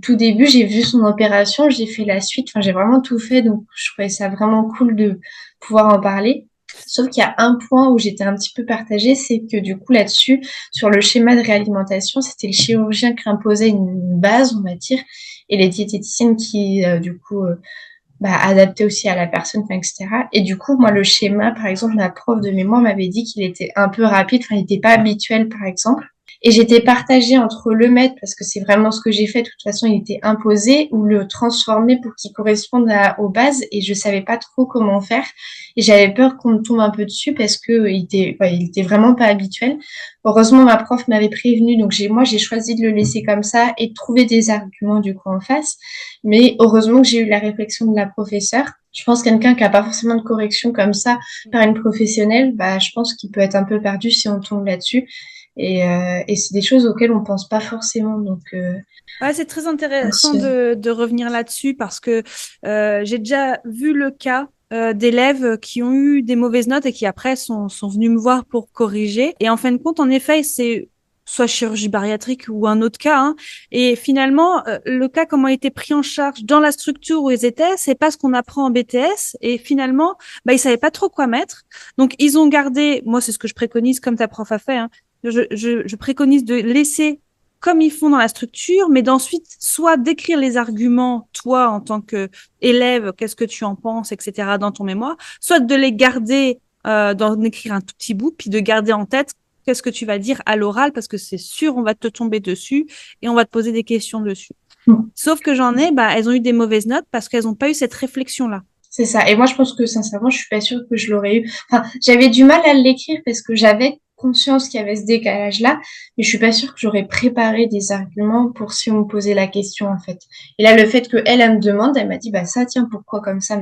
tout début. J'ai vu son opération. J'ai fait la suite. Enfin, j'ai vraiment tout fait. Donc, je trouvais ça vraiment cool de pouvoir en parler. Sauf qu'il y a un point où j'étais un petit peu partagée, c'est que du coup là-dessus, sur le schéma de réalimentation, c'était le chirurgien qui imposait une base, on va dire, et les diététiciennes qui, adaptaient aussi à la personne, etc. Et du coup, moi, le schéma, par exemple, la prof de mémoire m'avait dit qu'il était un peu rapide, enfin, il n'était pas habituel, par exemple. Et j'étais partagée entre le mettre, parce que c'est vraiment ce que j'ai fait, de toute façon, il était imposé, ou le transformer pour qu'il corresponde aux bases, et je savais pas trop comment faire. Et j'avais peur qu'on me tombe un peu dessus parce que il était vraiment pas habituel. Heureusement, ma prof m'avait prévenu, donc j'ai choisi de le laisser comme ça et de trouver des arguments du coup en face. Mais heureusement que j'ai eu la réflexion de la professeure. Je pense que quelqu'un qui a pas forcément de correction comme ça par une professionnelle, je pense qu'il peut être un peu perdu si on tombe là-dessus. Et c'est des choses auxquelles on pense pas forcément. Donc, ouais, c'est très intéressant de revenir là-dessus parce que j'ai déjà vu le cas d'élèves qui ont eu des mauvaises notes et qui après sont venus me voir pour corriger. Et en fin de compte, en effet, c'est soit chirurgie bariatrique ou un autre cas. Hein. Et finalement, le cas, comment il a été pris en charge dans la structure où ils étaient, c'est pas ce qu'on apprend en BTS. Et finalement, ils savaient pas trop quoi mettre. Donc, ils ont gardé, moi, c'est ce que je préconise, comme ta prof a fait, hein, je préconise de laisser comme ils font dans la structure, mais d'ensuite soit d'écrire les arguments, toi, en tant qu'élève, qu'est-ce que tu en penses, etc., dans ton mémoire, soit de les garder, d'en écrire un tout petit bout, puis de garder en tête qu'est-ce que tu vas dire à l'oral, parce que c'est sûr, on va te tomber dessus et on va te poser des questions dessus. Sauf que j'en ai, elles ont eu des mauvaises notes parce qu'elles n'ont pas eu cette réflexion-là. C'est ça. Et moi, je pense que sincèrement, je suis pas sûre que je l'aurais eu. Enfin, j'avais du mal à l'écrire parce que j'avais conscience qu'il y avait ce décalage-là, mais je suis pas sûre que j'aurais préparé des arguments pour si on me posait la question, en fait. Et là, le fait elle me demande, elle m'a dit, ça, tiens, pourquoi comme ça,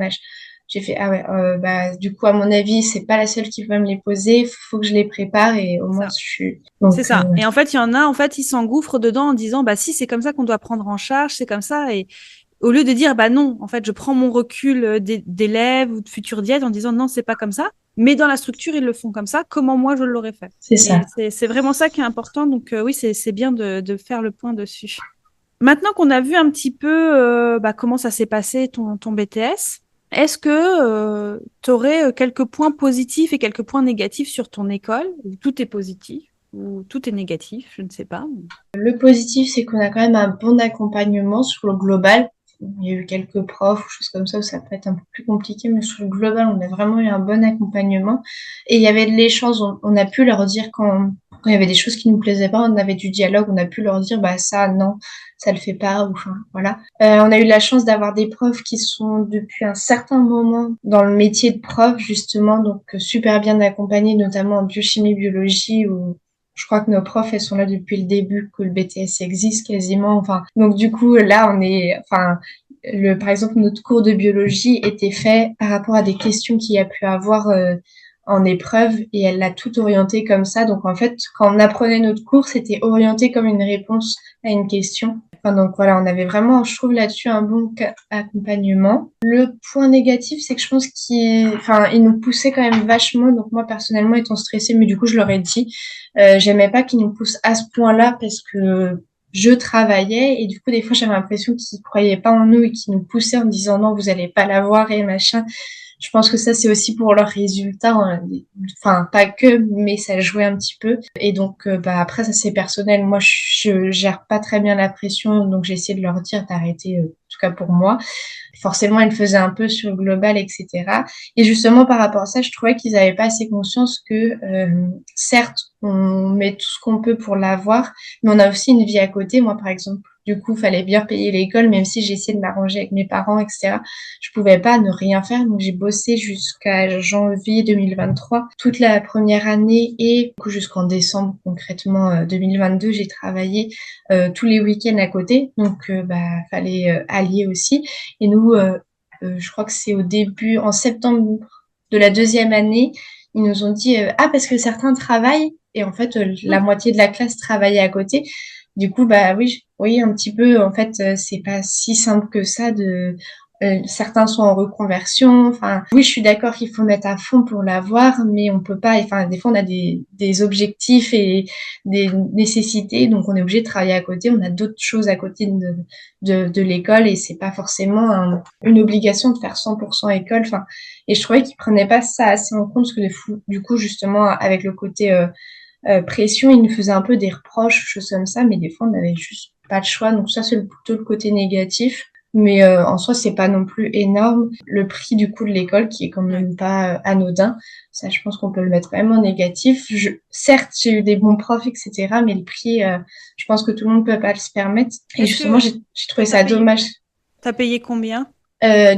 j'ai fait, ah ouais, du coup, à mon avis, c'est pas la seule qui va me les poser, faut que je les prépare et au moins, je suis. C'est ça. Et en fait, il y en a, ils s'engouffrent dedans en disant, si, c'est comme ça qu'on doit prendre en charge, c'est comme ça. Et au lieu de dire, non, en fait, je prends mon recul d'élèves ou de futurs diètes en disant, non, c'est pas comme ça. Mais dans la structure, ils le font comme ça. Comment moi, je l'aurais fait? C'est ça. C'est vraiment ça qui est important. Donc, oui, c'est bien de faire le point dessus. Maintenant qu'on a vu un petit peu comment ça s'est passé, ton BTS, est-ce que tu aurais quelques points positifs et quelques points négatifs sur ton école, où tout est positif ou tout est négatif, je ne sais pas. Le positif, c'est qu'on a quand même un bon accompagnement sur le global. Il y a eu quelques profs ou choses comme ça où ça peut être un peu plus compliqué, mais sur le global, on a vraiment eu un bon accompagnement. Et il y avait de l'échange, on a pu leur dire quand il y avait des choses qui nous plaisaient pas, on avait du dialogue, on a pu leur dire, ça, non, ça le fait pas, ou enfin, voilà. On a eu la chance d'avoir des profs qui sont depuis un certain moment dans le métier de prof, justement, donc super bien accompagnés, notamment en biochimie, biologie, où je crois que nos profs, elles sont là depuis le début que le BTS existe quasiment. Enfin, donc du coup, là, par exemple, notre cours de biologie était fait par rapport à des questions qu'il y a pu avoir en épreuve et elle l'a tout orienté comme ça. Donc en fait, quand on apprenait notre cours, c'était orienté comme une réponse à une question. Enfin, donc voilà, on avait vraiment, je trouve là-dessus un bon accompagnement. Le point négatif, c'est que je pense il nous poussait quand même vachement. Donc moi personnellement, étant stressée, mais du coup je leur ai dit, j'aimais pas qu'ils nous poussent à ce point-là parce que je travaillais et du coup des fois j'avais l'impression qu'ils croyaient pas en nous et qu'ils nous poussaient en me disant non, vous allez pas l'avoir et machin. Je pense que ça, c'est aussi pour leurs résultats, hein. Enfin, pas que, mais ça jouait un petit peu. Et donc, après, ça, c'est personnel. Moi, je gère pas très bien la pression, donc j'ai essayé de leur dire d'arrêter, en tout cas pour moi. Forcément, ils le faisaient un peu sur le global, etc. Et justement, par rapport à ça, je trouvais qu'ils avaient pas assez conscience que, certes, on met tout ce qu'on peut pour l'avoir, mais on a aussi une vie à côté. Moi, par exemple, du coup, fallait bien payer l'école, même si j'ai essayé de m'arranger avec mes parents, etc. Je pouvais pas ne rien faire, donc j'ai bossé jusqu'à janvier 2023, toute la première année et du coup jusqu'en décembre concrètement 2022, j'ai travaillé tous les week-ends à côté, donc fallait allier aussi. Et nous, je crois que c'est au début, en septembre de la deuxième année, ils nous ont dit ah parce que certains travaillent et en fait la moitié de la classe travaillait à côté. Du coup, bah oui, oui, un petit peu. En fait, c'est pas si simple que ça de. Certains sont en reconversion. Enfin, oui, je suis d'accord qu'il faut mettre à fond pour l'avoir, mais on peut pas. Enfin, des fois, on a des objectifs et des nécessités, donc on est obligé de travailler à côté. On a d'autres choses à côté de l'école et c'est pas forcément une obligation de faire 100% école. Enfin, et je trouvais qu'ils prenaient pas ça assez en compte parce que du coup, justement, avec le côté pression, il nous faisait un peu des reproches, choses comme ça, mais des fois, on n'avait juste pas de choix. Donc ça, c'est plutôt le côté négatif. Mais en soi, c'est pas non plus énorme. Le prix du coût de l'école, qui est quand même pas anodin, ça, je pense qu'on peut le mettre vraiment négatif. Certes, j'ai eu des bons profs, etc., mais le prix, je pense que tout le monde peut pas se permettre. Et justement, j'ai trouvé ça dommage. T'as payé combien?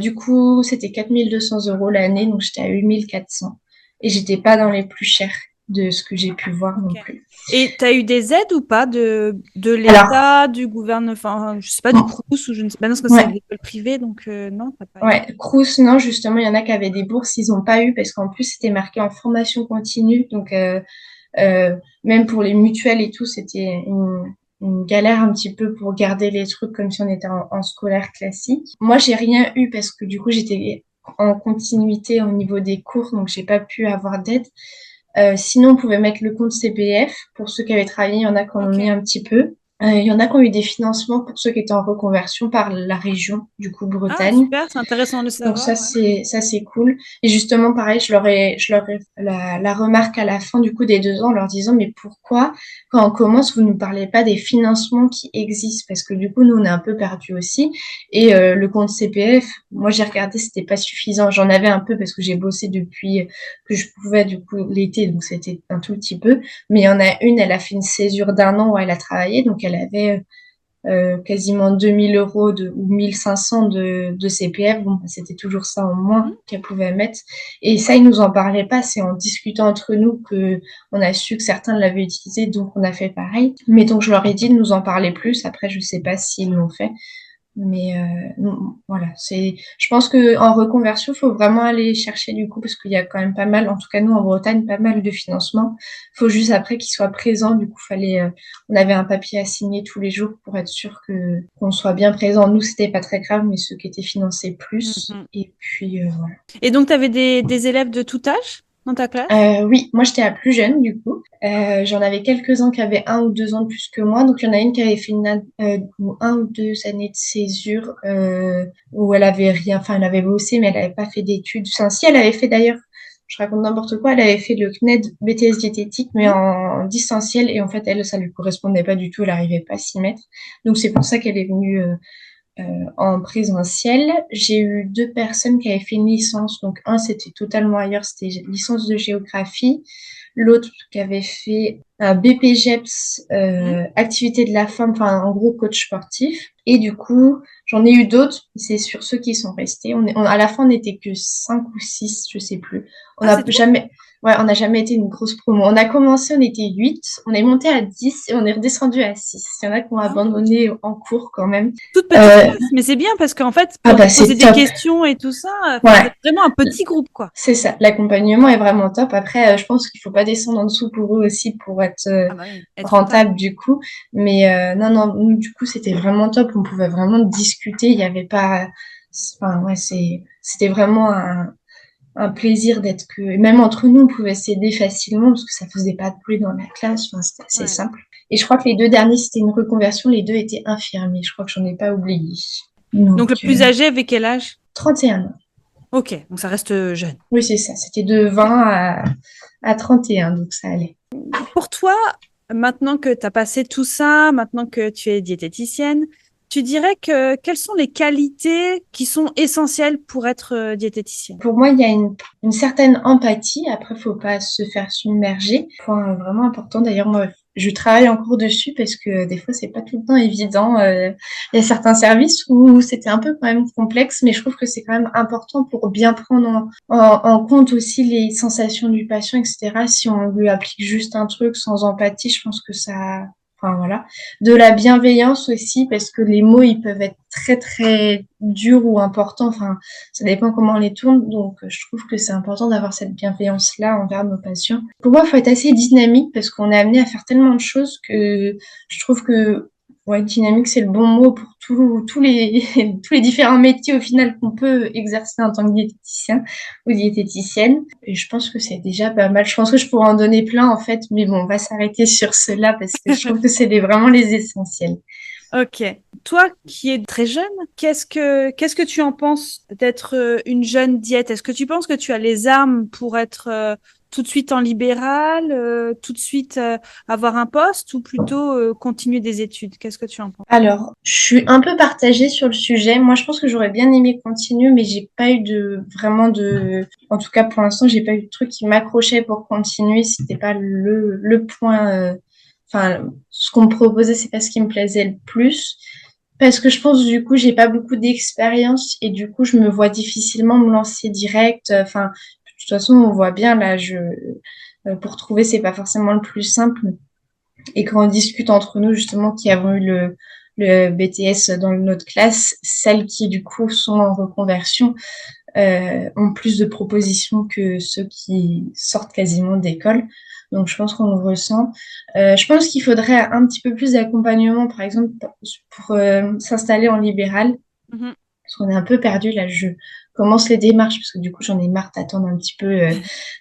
Du coup, c'était 4 200 € l'année, donc j'étais à 8 400. Et j'étais pas dans les plus chers de ce que j'ai pu voir non plus. Et tu as eu des aides ou pas de Alors, l'État, du gouvernement, enfin, je sais pas, du Crous ou je ne sais pas, non, parce que c'est ouais, l'école privée, donc non, t'as pas eu. ouais, Crous, non, justement, il y en a qui avaient des bourses, ils n'ont pas eu parce qu'en plus, c'était marqué en formation continue. Donc, même pour les mutuelles et tout, c'était une galère un petit peu pour garder les trucs comme si on était en scolaire classique. Moi, j'ai rien eu parce que du coup, j'étais en continuité au niveau des cours, donc j'ai pas pu avoir d'aide. Sinon, on pouvait mettre le compte CPF. Pour ceux qui avaient travaillé, il y en a qui en ont mis un petit peu. Il y en a qui ont eu des financements pour ceux qui étaient en reconversion par la région, du coup, Ah, Bretagne. super, c'est intéressant de le Donc savoir. ça c'est cool. Et justement pareil, je leur ai la remarque à la fin du coup des 2 ans en leur disant mais pourquoi quand on commence vous nous parlez pas des financements qui existent parce que du coup nous on est un peu perdus aussi et le compte CPF, moi j'ai regardé c'était pas suffisant. J'en avais un peu parce que j'ai bossé depuis que je pouvais du coup l'été donc c'était un tout petit peu. Mais il y en a une, elle a fait une césure d'1 an où elle a travaillé donc elle avait quasiment 2000 € ou 1500 de CPF. Bon, c'était toujours ça en moins qu'elle pouvait mettre. Et ça, ils nous en parlaient pas. C'est en discutant entre nous que on a su que certains l'avaient utilisé, donc on a fait pareil. Mais donc, je leur ai dit de nous en parler plus. Après, je sais pas s'ils l'ont fait. Mais voilà, je pense que en reconversion, il faut vraiment aller chercher du coup parce qu'il y a quand même pas mal, en tout cas nous en Bretagne, pas mal de financement. Il faut juste après qu'ils soient présents. Du coup, on avait un papier à signer tous les jours pour être sûr qu'on soit bien présent. Nous, c'était pas très grave, mais ceux qui étaient financés plus. Et puis voilà. Et donc, tu avais des élèves de tout âge dans ta classe? Oui, moi j'étais la plus jeune du coup. J'en avais quelques-uns qui avaient 1 ou 2 ans de plus que moi. Donc il y en a une qui avait fait 1 ou 2 années de césure où elle avait rien, enfin elle avait bossé mais elle n'avait pas fait d'études. Enfin si elle avait fait d'ailleurs, je raconte n'importe quoi, elle avait fait le CNED BTS diététique mais en distanciel et en fait elle ça lui correspondait pas du tout, elle n'arrivait pas à s'y mettre. Donc c'est pour ça qu'elle est venue en présentiel. J'ai eu 2 personnes qui avaient fait une licence. Donc, un, c'était totalement ailleurs, c'était licence de géographie. L'autre qui avait fait un BPGEPS, activité de la femme, enfin, en gros, coach sportif. Et du coup, j'en ai eu d'autres. C'est sur ceux qui sont restés. À la fin, on n'était que 5 ou 6, je sais plus. On n'a jamais, ouais, on n'a jamais été une grosse promo. On a commencé, on était 8, on est monté à 10 et on est redescendu à 6. Il y en a qui ont abandonné en cours quand même. Toute petite classe, mais c'est bien parce qu'en fait, pour poser des questions et tout ça, vous êtes vraiment un petit groupe, quoi. C'est ça, l'accompagnement est vraiment top. Après, je pense qu'il faut pas descendre en dessous pour eux aussi pour être rentable du coup. Mais non, nous, du coup, c'était vraiment top. On pouvait vraiment discuter. Il n'y avait pas... Enfin, ouais, c'était vraiment un plaisir d'être que... Même entre nous, on pouvait s'aider facilement parce que ça faisait pas de bruit dans la classe. Enfin, c'était assez simple. Et je crois que les 2 derniers, c'était une reconversion. Les 2 étaient infirmiers. Je crois que j'en ai pas oublié. Donc le plus âgé avait quel âge? 31 ans. Ok, donc ça reste jeune. Oui, c'est ça. C'était de 20 à 31, donc ça allait. Pour toi, maintenant que tu as passé tout ça, maintenant que tu es diététicienne, tu dirais que quelles sont les qualités qui sont essentielles pour être diététicienne? Pour moi, il y a une certaine empathie. Après, faut pas se faire submerger. Point vraiment important. D'ailleurs, moi, je travaille encore dessus parce que des fois, c'est pas tout le temps évident. Il y a certains services où c'était un peu quand même complexe, mais je trouve que c'est quand même important pour bien prendre en compte aussi les sensations du patient, etc. Si on lui applique juste un truc sans empathie, je pense que ça, enfin voilà. De la bienveillance aussi, parce que les mots, ils peuvent être très, très durs ou importants. Enfin, ça dépend comment on les tourne. Donc, je trouve que c'est important d'avoir cette bienveillance-là envers nos patients. Pour moi, il faut être assez dynamique parce qu'on est amené à faire tellement de choses que je trouve que, ouais, dynamique, c'est le bon mot pour tous les, tous les différents métiers au final qu'on peut exercer en tant que diététicien ou diététicienne. Et je pense que c'est déjà pas mal. Je pense que je pourrais en donner plein, en fait. Mais bon, on va s'arrêter sur cela parce que je trouve que c'est vraiment les essentiels. Ok. Toi qui es très jeune, qu'est-ce que tu en penses d'être une jeune diète? Est-ce que tu penses que tu as les armes pour être tout de suite en libéral, tout de suite avoir un poste ou plutôt continuer des études? Qu'est-ce que tu en penses? Alors, je suis un peu partagée sur le sujet. Moi, je pense que j'aurais bien aimé continuer, mais j'ai pas eu en tout cas pour l'instant, j'ai pas eu de truc qui m'accrochait pour continuer. C'était pas le point, enfin, ce qu'on me proposait, c'est pas ce qui me plaisait le plus. Parce que je pense, du coup, j'ai pas beaucoup d'expérience et du coup, je me vois difficilement me lancer direct. Enfin, de toute façon, on voit bien là, pour trouver, c'est pas forcément le plus simple. Et quand on discute entre nous, justement, qui avons eu le BTS dans notre classe, celles qui, du coup, sont en reconversion, ont plus de propositions que ceux qui sortent quasiment d'école. Donc, je pense qu'on le ressent. Je pense qu'il faudrait un petit peu plus d'accompagnement, par exemple, pour s'installer en libéral. Mhm. Parce qu'on est un peu perdu là. Je commence les démarches parce que du coup j'en ai marre d'attendre un petit peu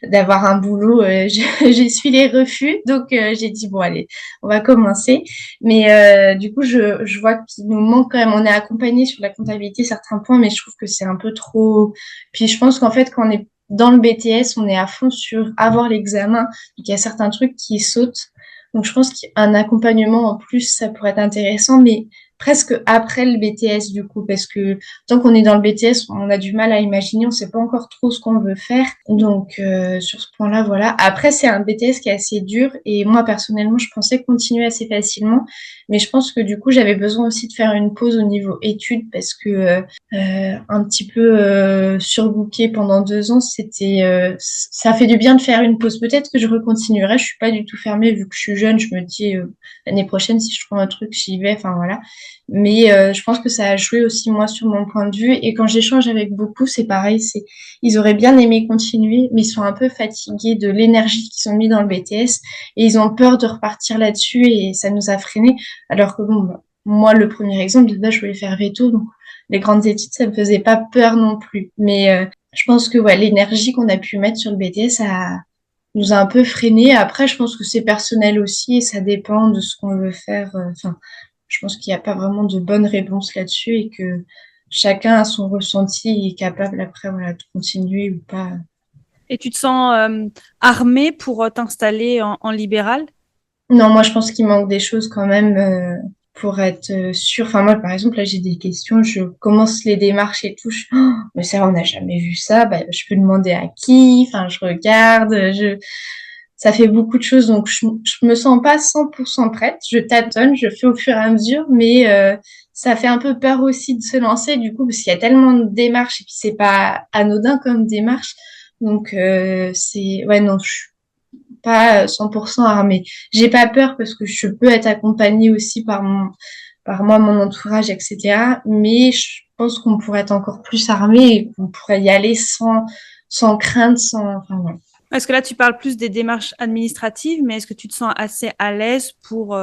d'avoir un boulot. J'essuie les refus, donc j'ai dit bon allez, on va commencer. Mais du coup je vois qu'il nous manque quand même. On est accompagné sur la comptabilité certains points, mais je trouve que c'est un peu trop. Puis je pense qu'en fait quand on est dans le BTS, on est à fond sur avoir l'examen. Donc il y a certains trucs qui sautent. Donc je pense qu'un accompagnement en plus ça pourrait être intéressant, mais presque après le BTS du coup, parce que tant qu'on est dans le BTS, on a du mal à imaginer, on sait pas encore trop ce qu'on veut faire. Donc sur ce point-là, voilà. Après, c'est un BTS qui est assez dur et moi personnellement, je pensais continuer assez facilement, mais je pense que du coup, j'avais besoin aussi de faire une pause au niveau études parce que un petit peu surbooké pendant 2 ans, ça fait du bien de faire une pause. Peut-être que je recontinuerai, je suis pas du tout fermée vu que je suis jeune, je me dis l'année prochaine si je trouve un truc, j'y vais, enfin voilà. Mais je pense que ça a joué aussi moi sur mon point de vue. Et quand j'échange avec beaucoup, c'est pareil. Ils auraient bien aimé continuer, mais ils sont un peu fatigués de l'énergie qu'ils ont mis dans le BTS et ils ont peur de repartir là-dessus et ça nous a freinés. Alors que bon, bah, moi, le premier exemple, de base, je voulais faire veto, donc les grandes études, ça me faisait pas peur non plus. Mais je pense que ouais, l'énergie qu'on a pu mettre sur le BTS nous a un peu freinés. Après, je pense que c'est personnel aussi et ça dépend de ce qu'on veut faire. Enfin, je pense qu'il n'y a pas vraiment de bonne réponse là-dessus et que chacun a son ressenti et est capable après voilà, de continuer ou pas. Et tu te sens armée pour t'installer en libéral? Non, moi je pense qu'il manque des choses quand même pour être sûr. Enfin moi par exemple là j'ai des questions, je commence les démarches et tout. Oh, mais ça on n'a jamais vu ça. Bah, je peux demander à qui? Enfin je regarde, ça fait beaucoup de choses donc je me sens pas 100% prête. Je tâtonne, je fais au fur et à mesure, mais ça fait un peu peur aussi de se lancer du coup parce qu'il y a tellement de démarches et puis c'est pas anodin comme démarche. Donc c'est ouais non je pas 100% armée. J'ai pas peur parce que je peux être accompagnée aussi par moi, mon entourage, etc. Mais je pense qu'on pourrait être encore plus armé et qu'on pourrait y aller sans crainte, enfin, voilà. Est-ce que là, tu parles plus des démarches administratives, mais est-ce que tu te sens assez à l'aise pour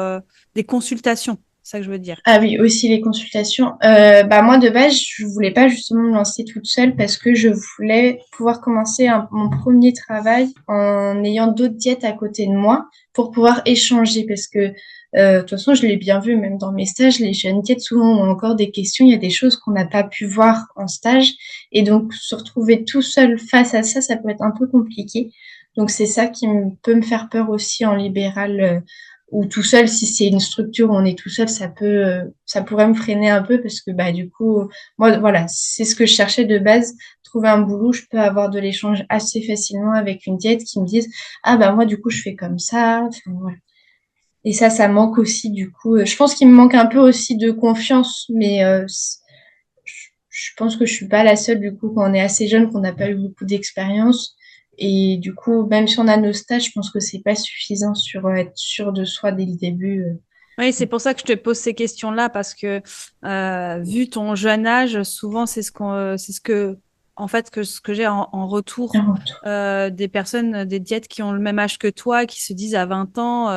des consultations? C'est ça que je veux dire. Ah oui, aussi les consultations. Bah moi de base, je voulais pas justement me lancer toute seule parce que je voulais pouvoir commencer mon premier travail en ayant d'autres diètes à côté de moi pour pouvoir échanger parce que De toute façon, je l'ai bien vu, même dans mes stages, les jeunes diètes souvent ont encore des questions. Il y a des choses qu'on n'a pas pu voir en stage. Et donc, se retrouver tout seul face à ça, ça peut être un peu compliqué. Donc, c'est ça qui peut me faire peur aussi en libéral ou tout seul. Si c'est une structure où on est tout seul, ça pourrait me freiner un peu parce que, bah, du coup, moi, voilà, c'est ce que je cherchais de base. Trouver un boulot, je peux avoir de l'échange assez facilement avec une diète qui me dise, ah, bah, moi, du coup, je fais comme ça. Enfin, voilà. Et ça manque aussi, du coup. Je pense qu'il me manque un peu aussi de confiance, mais je pense que je suis pas la seule, du coup, quand on est assez jeune, qu'on n'a pas eu beaucoup d'expérience. Et du coup, même si on a nos stages, je pense que c'est pas suffisant sur être sûr de soi dès le début. Oui, c'est pour ça que je te pose ces questions-là parce que vu ton jeune âge, souvent c'est ce que en fait ce que j'ai en retour des personnes, des diètes qui ont le même âge que toi, qui se disent à 20 ans,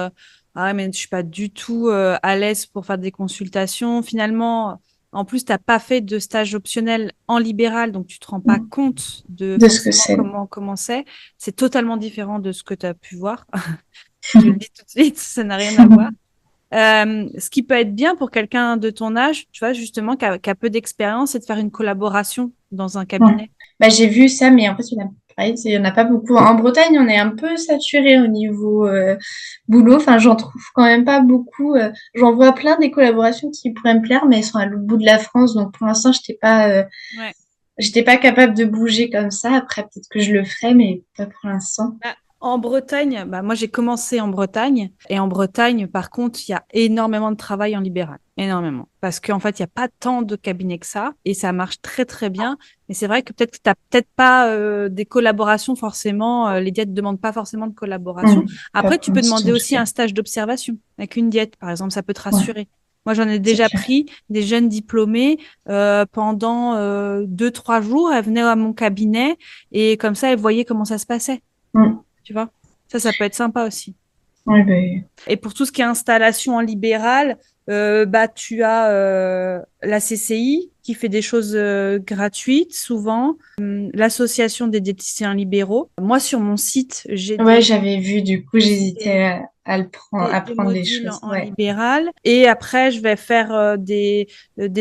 ah ouais, mais je suis pas du tout à l'aise pour faire des consultations. Finalement, en plus, t'as pas fait de stage optionnel en libéral, donc tu te rends pas compte de De ce que forcément c'est. comment c'est. C'est totalement différent de ce que tu as pu voir. Je le dis tout de suite, ça n'a rien à voir. Ce qui peut être bien pour quelqu'un de ton âge, tu vois, justement, qui a peu d'expérience, c'est de faire une collaboration dans un Ouais. cabinet. Bah, j'ai vu ça, mais en fait, pareil, il y en a pas beaucoup. En Bretagne, on est un peu saturé au niveau boulot. Enfin, j'en trouve quand même pas beaucoup. J'en vois plein des collaborations qui pourraient me plaire, mais elles sont à l'autre bout de la France. Donc, pour l'instant, Ouais. j'étais pas capable de bouger comme ça. Après, peut-être que je le ferai, mais pas pour l'instant. Bah, en Bretagne, bah, moi j'ai commencé en Bretagne et en Bretagne, par contre, il y a énormément de travail en libéral, énormément, parce qu'en fait, il n'y a pas tant de cabinets que ça et ça marche très très bien. Mais c'est vrai que peut-être que tu n'as peut-être pas des collaborations forcément, les diètes ne demandent pas forcément de collaboration. Pas Après, tu pour peux l'instant, demander en tout aussi cas. un stage d'observation avec une diète, par exemple, ça peut te Ouais, rassurer. Moi, j'en ai c'est déjà clair. pris des jeunes diplômés pendant 2, 3 jours. Elles venaient à mon cabinet et comme ça, elles voyaient comment ça se passait. Mm. Tu vois? Ça peut être sympa aussi. Ouais, ben, Et pour tout ce qui est installation en libéral, bah, tu as la CCI qui fait des choses gratuites souvent, l'association des diététiciens libéraux. Moi, sur mon site, j'ai ouais, j'avais vu, du coup, aussi j'hésitais à le prendre, à des prendre les modules choses. en Ouais. libéral. Et après, je vais faire des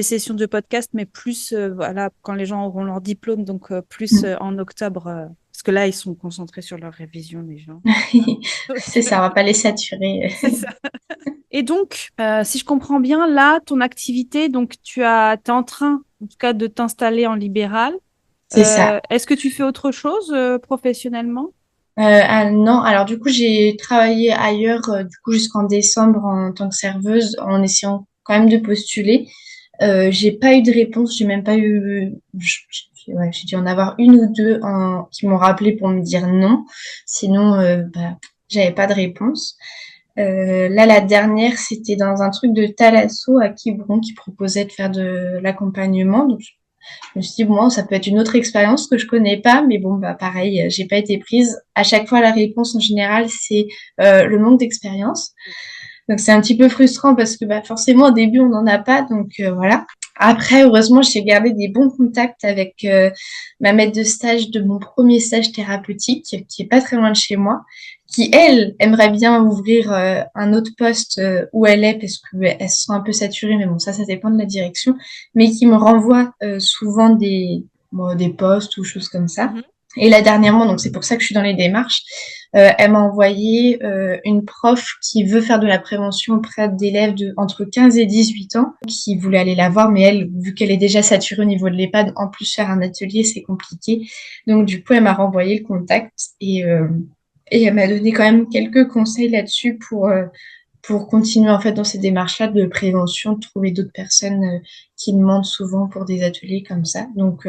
sessions de podcast, mais plus voilà, quand les gens auront leur diplôme, donc plus Mm. en octobre. Parce que là, ils sont concentrés sur leur révision, les gens. Donc, C'est ça, on va pas les saturer. c'est ça. Et donc, si je comprends bien, là, ton activité, donc t'es en train, en tout cas, de t'installer en libéral. C'est ça. Est-ce que tu fais autre chose professionnellement? Ah non, alors du coup, j'ai travaillé ailleurs du coup jusqu'en décembre en tant que serveuse en essayant quand même de postuler. J'ai pas eu de réponse, j'ai même pas eu. Ouais, j'ai dû en avoir une ou deux qui m'ont rappelé pour me dire non. Sinon, bah, j'avais pas de réponse. Là, la dernière, c'était dans un truc de thalasso à Quiberon qui proposait de faire de l'accompagnement. Donc, je me suis dit, bon, ça peut être une autre expérience que je connais pas, mais bon, bah, pareil, j'ai pas été prise. À chaque fois, la réponse en général, c'est le manque d'expérience. Donc, c'est un petit peu frustrant parce que bah, forcément, au début, on n'en a pas. Donc, voilà. Après, heureusement, j'ai gardé des bons contacts avec ma maître de stage de mon premier stage thérapeutique, qui est pas très loin de chez moi, qui, elle, aimerait bien ouvrir un autre poste où elle est, parce qu'elles se sont un peu saturées, mais bon, ça dépend de la direction, mais qui me renvoie souvent des postes ou choses comme ça. Mhm. Et là, dernièrement, donc c'est pour ça que je suis dans les démarches, elle m'a envoyé une prof qui veut faire de la prévention auprès d'élèves entre 15 et 18 ans, qui voulait aller la voir, mais elle, vu qu'elle est déjà saturée au niveau de l'EHPAD, en plus faire un atelier, c'est compliqué. Donc du coup, elle m'a renvoyé le contact et elle m'a donné quand même quelques conseils là-dessus pour continuer en fait dans ces démarches-là de prévention, de trouver d'autres personnes qui demandent souvent pour des ateliers comme ça. Donc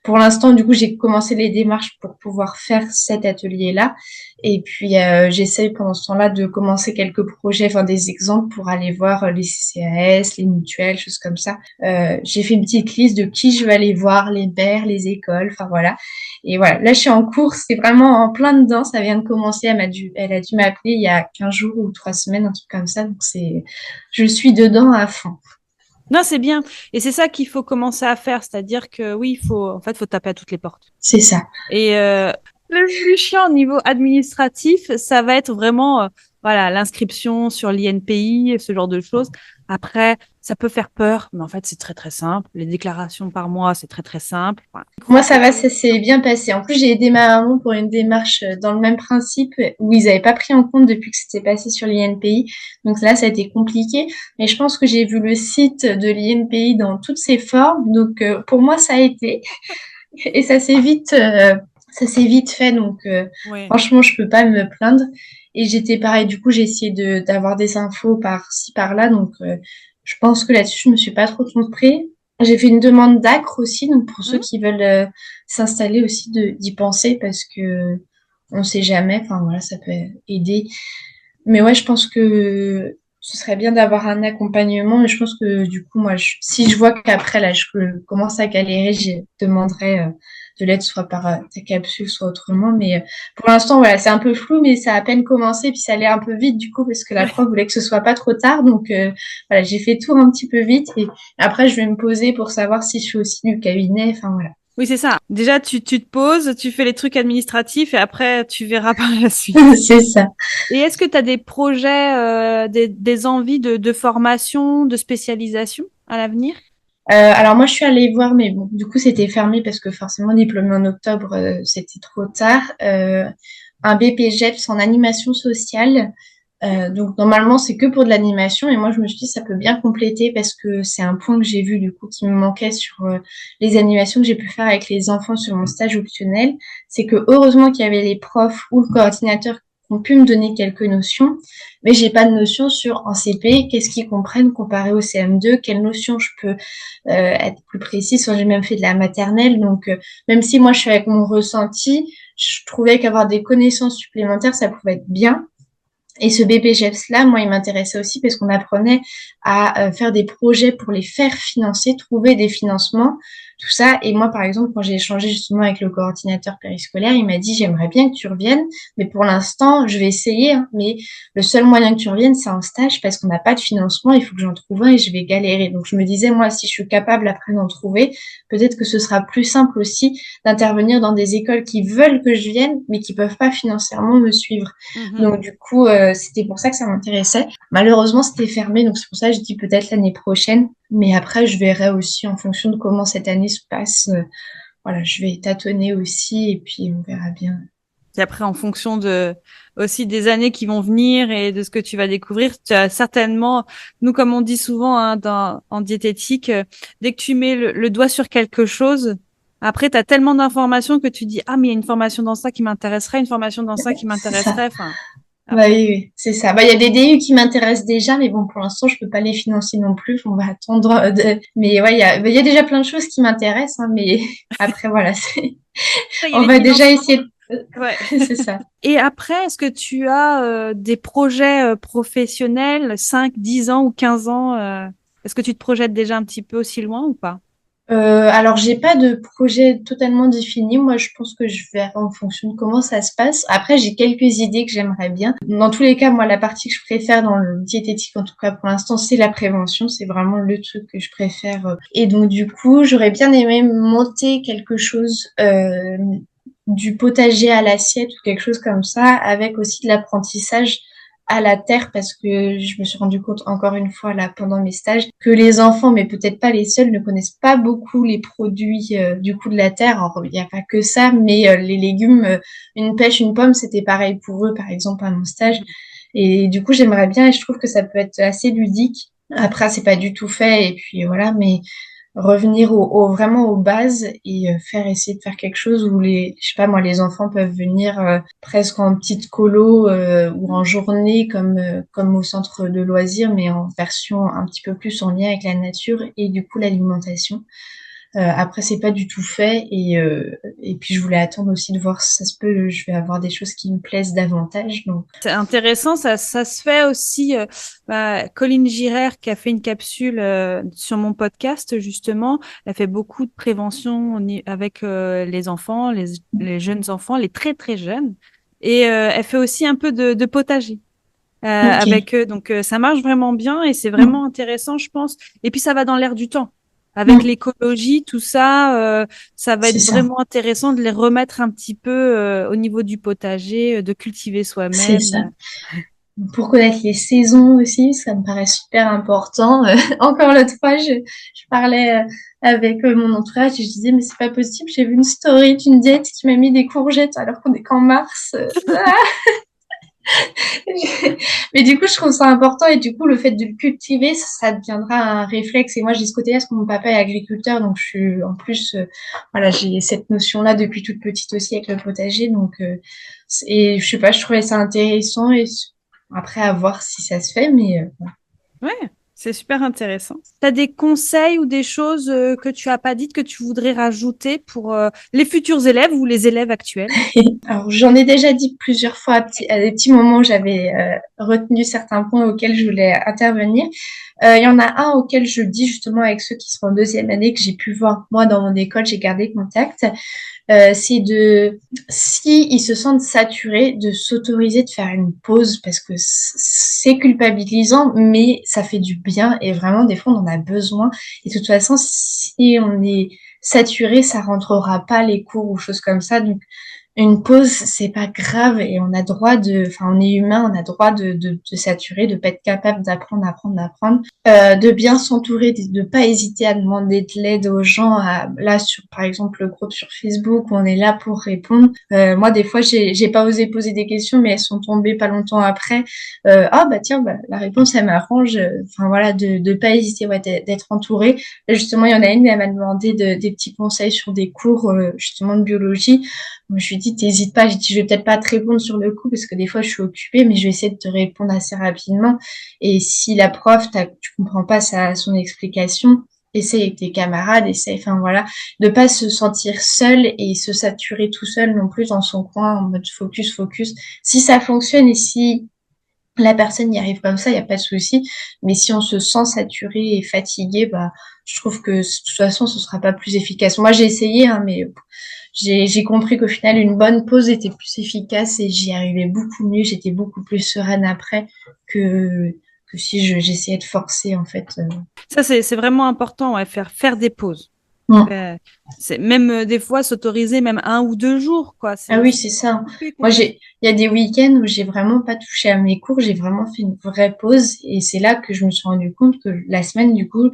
pour l'instant, du coup, j'ai commencé les démarches pour pouvoir faire cet atelier-là. Et puis j'essaye pendant ce temps-là de commencer quelques projets, enfin des exemples pour aller voir les CCAS, les mutuelles, choses comme ça. J'ai fait une petite liste de qui je veux aller voir, les pairs, les écoles, enfin voilà. Et voilà, là je suis en cours, c'est vraiment en plein dedans, ça vient de commencer, elle a dû m'appeler il y a 15 jours ou 3 semaines, un truc comme ça, donc je suis dedans à fond. Non, c'est bien. Et c'est ça qu'il faut commencer à faire. C'est-à-dire que oui, en fait, faut taper à toutes les portes. C'est ça. Et le plus chiant au niveau administratif, ça va être vraiment voilà, l'inscription sur l'INPI, ce genre de choses. Après, ça peut faire peur, mais en fait, c'est très, très simple. Les déclarations par mois, c'est très, très simple. Voilà. Moi, ça va, ça s'est bien passé. En plus, j'ai aidé ma maman pour une démarche dans le même principe où ils n'avaient pas pris en compte depuis que c'était passé sur l'INPI. Donc là, ça a été compliqué. Mais je pense que j'ai vu le site de l'INPI dans toutes ses formes. Donc pour moi, ça a été. Et ça s'est vite fait. Donc Oui. franchement, je peux pas me plaindre. Et j'étais pareil. Du coup, j'ai essayé d'avoir des infos par-ci, par-là. Donc je pense que là-dessus, je me suis pas trop trompée. J'ai fait une demande d'ACRE aussi, donc pour ceux Mmh. qui veulent s'installer aussi d'y penser parce que on sait jamais. Enfin voilà, ça peut aider. Mais ouais, je pense que ce serait bien d'avoir un accompagnement. Et je pense que du coup, moi, si je vois qu'après là, je commence à galérer, je demanderai de l'aide soit par ta capsule, soit autrement. Mais pour l'instant, voilà, c'est un peu flou, mais ça a à peine commencé, puis ça allait un peu vite du coup parce que la prof voulait que ce soit pas trop tard. Donc voilà, j'ai fait tout un petit peu vite et après, je vais me poser pour savoir si je fais aussi du cabinet. Enfin voilà. Oui, c'est ça. Déjà, tu te poses, tu fais les trucs administratifs et après, tu verras par la suite. C'est ça. Et est-ce que tu as des projets, des envies de formation, de spécialisation à l'avenir? Alors moi je suis allée voir, mais bon, du coup c'était fermé parce que forcément diplômé en octobre, c'était trop tard. Un BPGEPS en animation sociale. Donc normalement c'est que pour de l'animation et moi je me suis dit ça peut bien compléter parce que c'est un point que j'ai vu du coup qui me manquait sur les animations que j'ai pu faire avec les enfants sur mon stage optionnel. C'est que heureusement qu'il y avait les profs ou le coordinateur qui ont pu me donner quelques notions, mais j'ai pas de notions sur en CP, qu'est-ce qu'ils comprennent comparé au CM2, quelles notions je peux être plus précise. J'ai même fait de la maternelle, donc même si moi je suis avec mon ressenti, je trouvais qu'avoir des connaissances supplémentaires, ça pouvait être bien. Et ce BPGEPS là, moi, il m'intéressait aussi parce qu'on apprenait à faire des projets pour les faire financer, trouver des financements, tout ça. Et moi, par exemple, quand j'ai échangé justement avec le coordinateur périscolaire, il m'a dit, j'aimerais bien que tu reviennes, mais pour l'instant, je vais essayer, hein, mais le seul moyen que tu reviennes, c'est en stage parce qu'on n'a pas de financement, il faut que j'en trouve un et je vais galérer. Donc, je me disais, moi, si je suis capable après d'en trouver, peut-être que ce sera plus simple aussi d'intervenir dans des écoles qui veulent que je vienne, mais qui peuvent pas financièrement me suivre. Mhm. Donc du coup, c'était pour ça que ça m'intéressait. Malheureusement, c'était fermé, donc c'est pour ça que je dis peut-être l'année prochaine. Mais après, je verrai aussi en fonction de comment cette année se passe. Voilà, je vais tâtonner aussi et puis on verra bien. Et après, en fonction de aussi des années qui vont venir et de ce que tu vas découvrir, tu as certainement, nous comme on dit souvent hein, en diététique, dès que tu mets le doigt sur quelque chose, après tu as tellement d'informations que tu dis ah mais il y a une formation dans ça qui m'intéresserait, une formation dans ça qui C'est ça. m'intéresserait. Enfin, Bah après. oui, oui, c'est ça. Bah il y a des DU qui m'intéressent déjà, mais bon, pour l'instant, je peux pas les financer non plus. On va attendre. Mais ouais, il y a déjà plein de choses qui m'intéressent, hein, mais après voilà, Il y a on les va déjà financements. essayer. Ouais. C'est ça. Et après, est-ce que tu as des projets professionnels, 5, 10 ans ou 15 ans est-ce que tu te projettes déjà un petit peu aussi loin ou pas? Alors, j'ai pas de projet totalement défini. Moi, je pense que je verrai en fonction de comment ça se passe. Après, j'ai quelques idées que j'aimerais bien. Dans tous les cas, moi, la partie que je préfère dans le diététique, en tout cas pour l'instant, c'est la prévention. C'est vraiment le truc que je préfère. Et donc, du coup, j'aurais bien aimé monter quelque chose, du potager à l'assiette ou quelque chose comme ça, avec aussi de l'apprentissage à la terre parce que je me suis rendu compte encore une fois là pendant mes stages que les enfants, mais peut-être pas les seuls, ne connaissent pas beaucoup les produits du coup de la terre. Alors il n'y a pas que ça, mais les légumes, une pêche, une pomme, c'était pareil pour eux par exemple à mon stage. Mhm. Et du coup j'aimerais bien et je trouve que ça peut être assez ludique. Après c'est pas du tout fait et puis voilà, mais revenir vraiment aux bases et faire essayer de faire quelque chose où je sais pas moi, les enfants peuvent venir presque en petite colo ou en journée comme au centre de loisirs, mais en version un petit peu plus en lien avec la nature et du coup l'alimentation. Après, c'est pas du tout fait et puis je voulais attendre aussi de voir si ça se peut, je vais avoir des choses qui me plaisent davantage. Donc, C'est intéressant, ça se fait aussi. Colline Girard, qui a fait une capsule sur mon podcast, justement, elle a fait beaucoup de prévention avec les enfants, les jeunes enfants, les très très jeunes. Et elle fait aussi un peu de potager ok. avec eux. Donc, ça marche vraiment bien et c'est Mm. vraiment intéressant, je pense. Et puis, ça va dans l'air du temps. Avec Mm. l'écologie, tout ça, ça va C'est être ça. vraiment intéressant de les remettre un petit peu au niveau du potager, de cultiver C'est soi-même. ça. pour connaître les saisons aussi, ça me paraît super important. Encore l'autre fois, je parlais avec mon entourage et je disais, mais c'est pas possible, j'ai vu une story d'une diète qui m'a mis des courgettes alors qu'on est qu'en mars. Mais du coup, je trouve ça important et du coup, le fait de le cultiver, ça deviendra un réflexe. Et moi, j'ai ce côté-là parce que mon papa est agriculteur, donc je suis en plus, voilà, j'ai cette notion-là depuis toute petite aussi avec le potager. Donc, et je sais pas, je trouvais ça intéressant et après à voir si ça se fait, mais Ouais, c'est super intéressant. Tu as des conseils ou des choses que tu as pas dites que tu voudrais rajouter pour les futurs élèves ou les élèves actuels? alors, j'en ai déjà dit plusieurs fois à des petits moments où j'avais retenu certains points auxquels je voulais intervenir. Il y en a un auquel je dis justement avec ceux qui sont en deuxième année que j'ai pu voir moi dans mon école, j'ai gardé contact. C'est de, si ils se sentent saturés, de s'autoriser de faire une pause parce que c'est culpabilisant, mais ça fait du bien et vraiment des fois on en a besoin. Et de toute façon, si on est saturé, ça rentrera pas les cours ou choses comme ça. Donc une pause, c'est pas grave et on a droit enfin, on est humain, on a droit de saturer, de pas être capable d'apprendre, de bien s'entourer, de pas hésiter à demander de l'aide aux gens. Là, par exemple, le groupe sur Facebook, où on est là pour répondre. Moi, des fois, j'ai pas osé poser des questions, mais elles sont tombées pas longtemps après. Ah, bah, tiens, bah, la réponse, elle m'arrange. Enfin, voilà, de pas hésiter, ouais, d'être entouré. Là, justement, il y en a une, elle m'a demandé des petits conseils sur des cours, justement, de biologie. Moi, je lui ai dit, t'hésites pas. J'ai dit, je vais peut-être pas te répondre sur le coup parce que des fois, je suis occupée, mais je vais essayer de te répondre assez rapidement. Et si la prof, tu comprends pas son explication, essaye avec tes camarades, essaye, enfin voilà, de pas se sentir seul et se saturer tout seul non plus dans son coin en mode focus, focus. Si ça fonctionne et si la personne y arrive comme ça, il n'y a pas de souci. Mais si on se sent saturé et fatigué, bah, je trouve que de toute façon, ce sera pas plus efficace. Moi, j'ai essayé, hein, mais j'ai compris qu'au final, une bonne pause était plus efficace et j'y arrivais beaucoup mieux. J'étais beaucoup plus sereine après que, que si j'essayais de forcer, en fait. Ça, c'est vraiment important, ouais, faire des pauses. Mm. C'est même des fois s'autoriser même 1 ou 2 jours, quoi. Ah oui, c'est ça. Moi, il y a des week-ends où j'ai vraiment pas touché à mes cours, j'ai vraiment fait une vraie pause et c'est là que je me suis rendu compte que la semaine, du coup,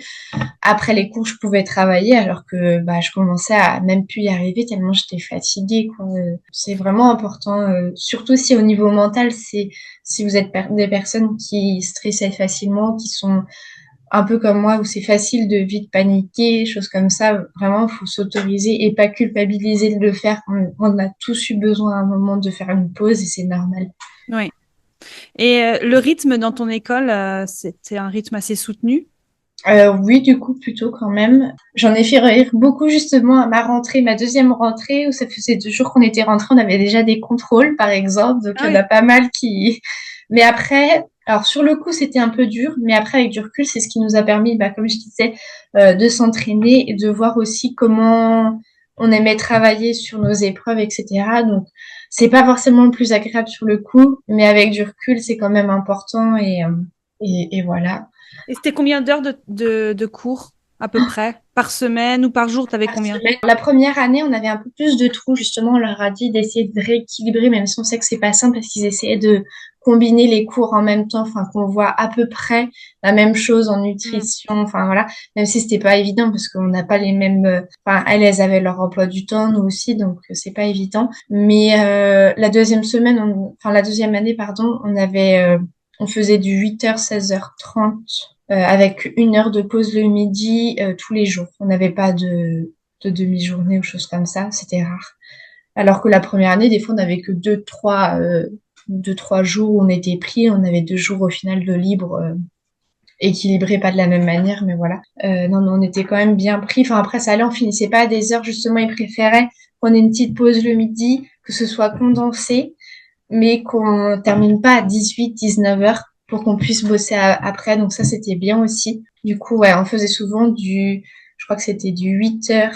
après les cours, je pouvais travailler alors que bah, je commençais à même plus y arriver tellement j'étais fatiguée, quoi. C'est vraiment important, surtout si au niveau mental, si vous êtes des personnes qui stressent facilement, qui sont un peu comme moi, où c'est facile de vite paniquer, choses comme ça. Vraiment, il faut s'autoriser et pas culpabiliser de le faire. On a tous eu besoin à un moment de faire une pause et c'est normal. Oui. Et le rythme dans ton école, c'était un rythme assez soutenu? Oui, du coup, plutôt quand même. J'en ai fait rire beaucoup justement à ma rentrée, ma deuxième rentrée, où ça faisait 2 jours qu'on était rentrés, on avait déjà des contrôles, par exemple. Donc, Ah il y en oui. a pas mal qui... Mais après, alors sur le coup, c'était un peu dur, mais après, avec du recul, c'est ce qui nous a permis, bah, comme je disais, de s'entraîner et de voir aussi comment on aimait travailler sur nos épreuves, etc. Donc, c'est pas forcément le plus agréable sur le coup, mais avec du recul, c'est quand même important et voilà. Et c'était combien d'heures de cours à peu près? Par semaine ou par jour, tu avais Par combien? semaine. La première année, on avait un peu plus de trous. Justement, on leur a dit d'essayer de rééquilibrer, même si on sait que c'est pas simple parce qu'ils essayaient de combiner les cours en même temps, enfin qu'on voit à peu près la même chose en Hmm. nutrition, enfin voilà. Même si c'était pas évident parce qu'on n'a pas les mêmes. Enfin, elles avaient leur emploi du temps, nous aussi, donc c'est pas évident. Mais la deuxième semaine, enfin la deuxième année, pardon, on faisait du 8h, 16h30 avec 1 heure de pause le midi tous les jours. On n'avait pas de demi-journée ou choses comme ça, c'était rare. Alors que la première année, des fois, on n'avait que 2, 3 jours où on était pris, on avait 2 jours au final de libre, équilibré, pas de la même manière, mais voilà. Non, non, on était quand même bien pris. Enfin, après, ça allait, on finissait pas à des heures, justement, ils préféraient qu'on ait une petite pause le midi, que ce soit condensé, mais qu'on termine pas à 18, 19 heures pour qu'on puisse bosser après. Donc ça, c'était bien aussi. Du coup, ouais, on faisait souvent je crois que c'était du 8h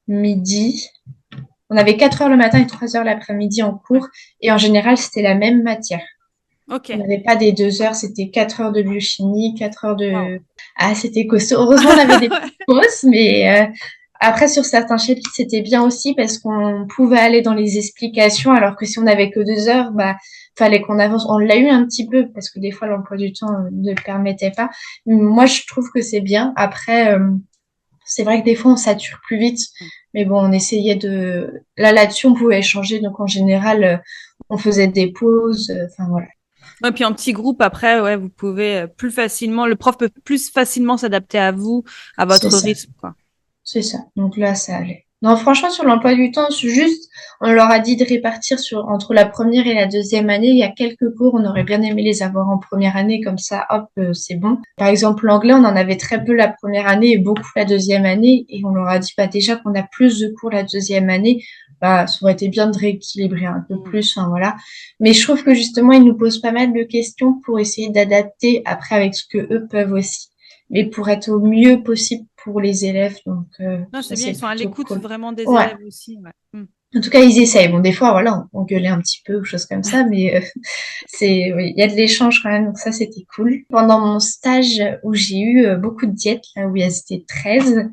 midi. On avait 4 heures le matin et 3 heures l'après-midi en Ouais. cours. Et en général, c'était la même matière. Ok. On n'avait pas des 2 heures, c'était 4 heures de biochimie, 4 heures Wow. de... Ah, c'était costaud. Heureusement, on avait des petites pauses, mais Après, sur certains chapitres, c'était bien aussi parce qu'on pouvait aller dans les explications, alors que si on avait que 2 heures, bah, fallait qu'on avance. On l'a eu un petit peu parce que des fois, l'emploi du temps ne le permettait pas. Moi, je trouve que c'est bien. Après, c'est vrai que des fois, on sature plus vite. Mais bon, on essayait de... Là-dessus, on pouvait échanger. Donc, en général, on faisait des pauses. Enfin, voilà. Ouais, puis en petit groupe, après, ouais, vous pouvez plus facilement, le prof peut plus facilement s'adapter à vous, à C'est votre ça. rythme, quoi. C'est ça. Donc là, ça allait. Non, franchement, sur l'emploi du temps, c'est juste, on leur a dit de répartir entre la première et la deuxième année. Il y a quelques cours, on aurait bien aimé les avoir en première année, comme ça, hop, c'est bon. Par exemple, l'anglais, on en avait très peu la première année et beaucoup la deuxième année. Et on leur a dit, bah, déjà qu'on a plus de cours la deuxième année, bah, ça aurait été bien de rééquilibrer un peu plus, enfin, voilà. Mais je trouve que justement, ils nous posent pas mal de questions pour essayer d'adapter après avec ce que eux peuvent aussi, mais pour être au mieux possible pour les élèves. Donc, Non, ça, c'est bien, c'est ils sont à plutôt l'écoute cool. vraiment des Ouais. élèves aussi. Ouais. En tout cas, ils essayent. Bon, des fois, voilà, on gueulait un petit peu ou choses comme ça, mais oui, il y a de l'échange quand même, donc ça, c'était cool. Pendant mon stage où j'ai eu beaucoup de diètes, là où elles étaient 13,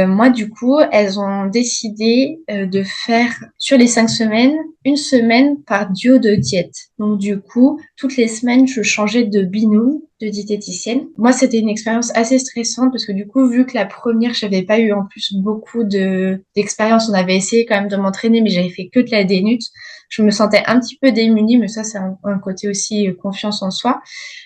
moi, du coup, elles ont décidé de faire sur les 5 semaines, une semaine par duo de diète. Donc, du coup, toutes les semaines, je changeais de binôme de diététicienne. Moi, c'était une expérience assez stressante parce que du coup, vu que la première, j'avais pas eu en plus beaucoup d'expérience, on avait essayé quand même de m'entraîner, mais j'avais fait que de la dénute. Je me sentais un petit peu démunie, mais ça, c'est un côté aussi confiance en soi.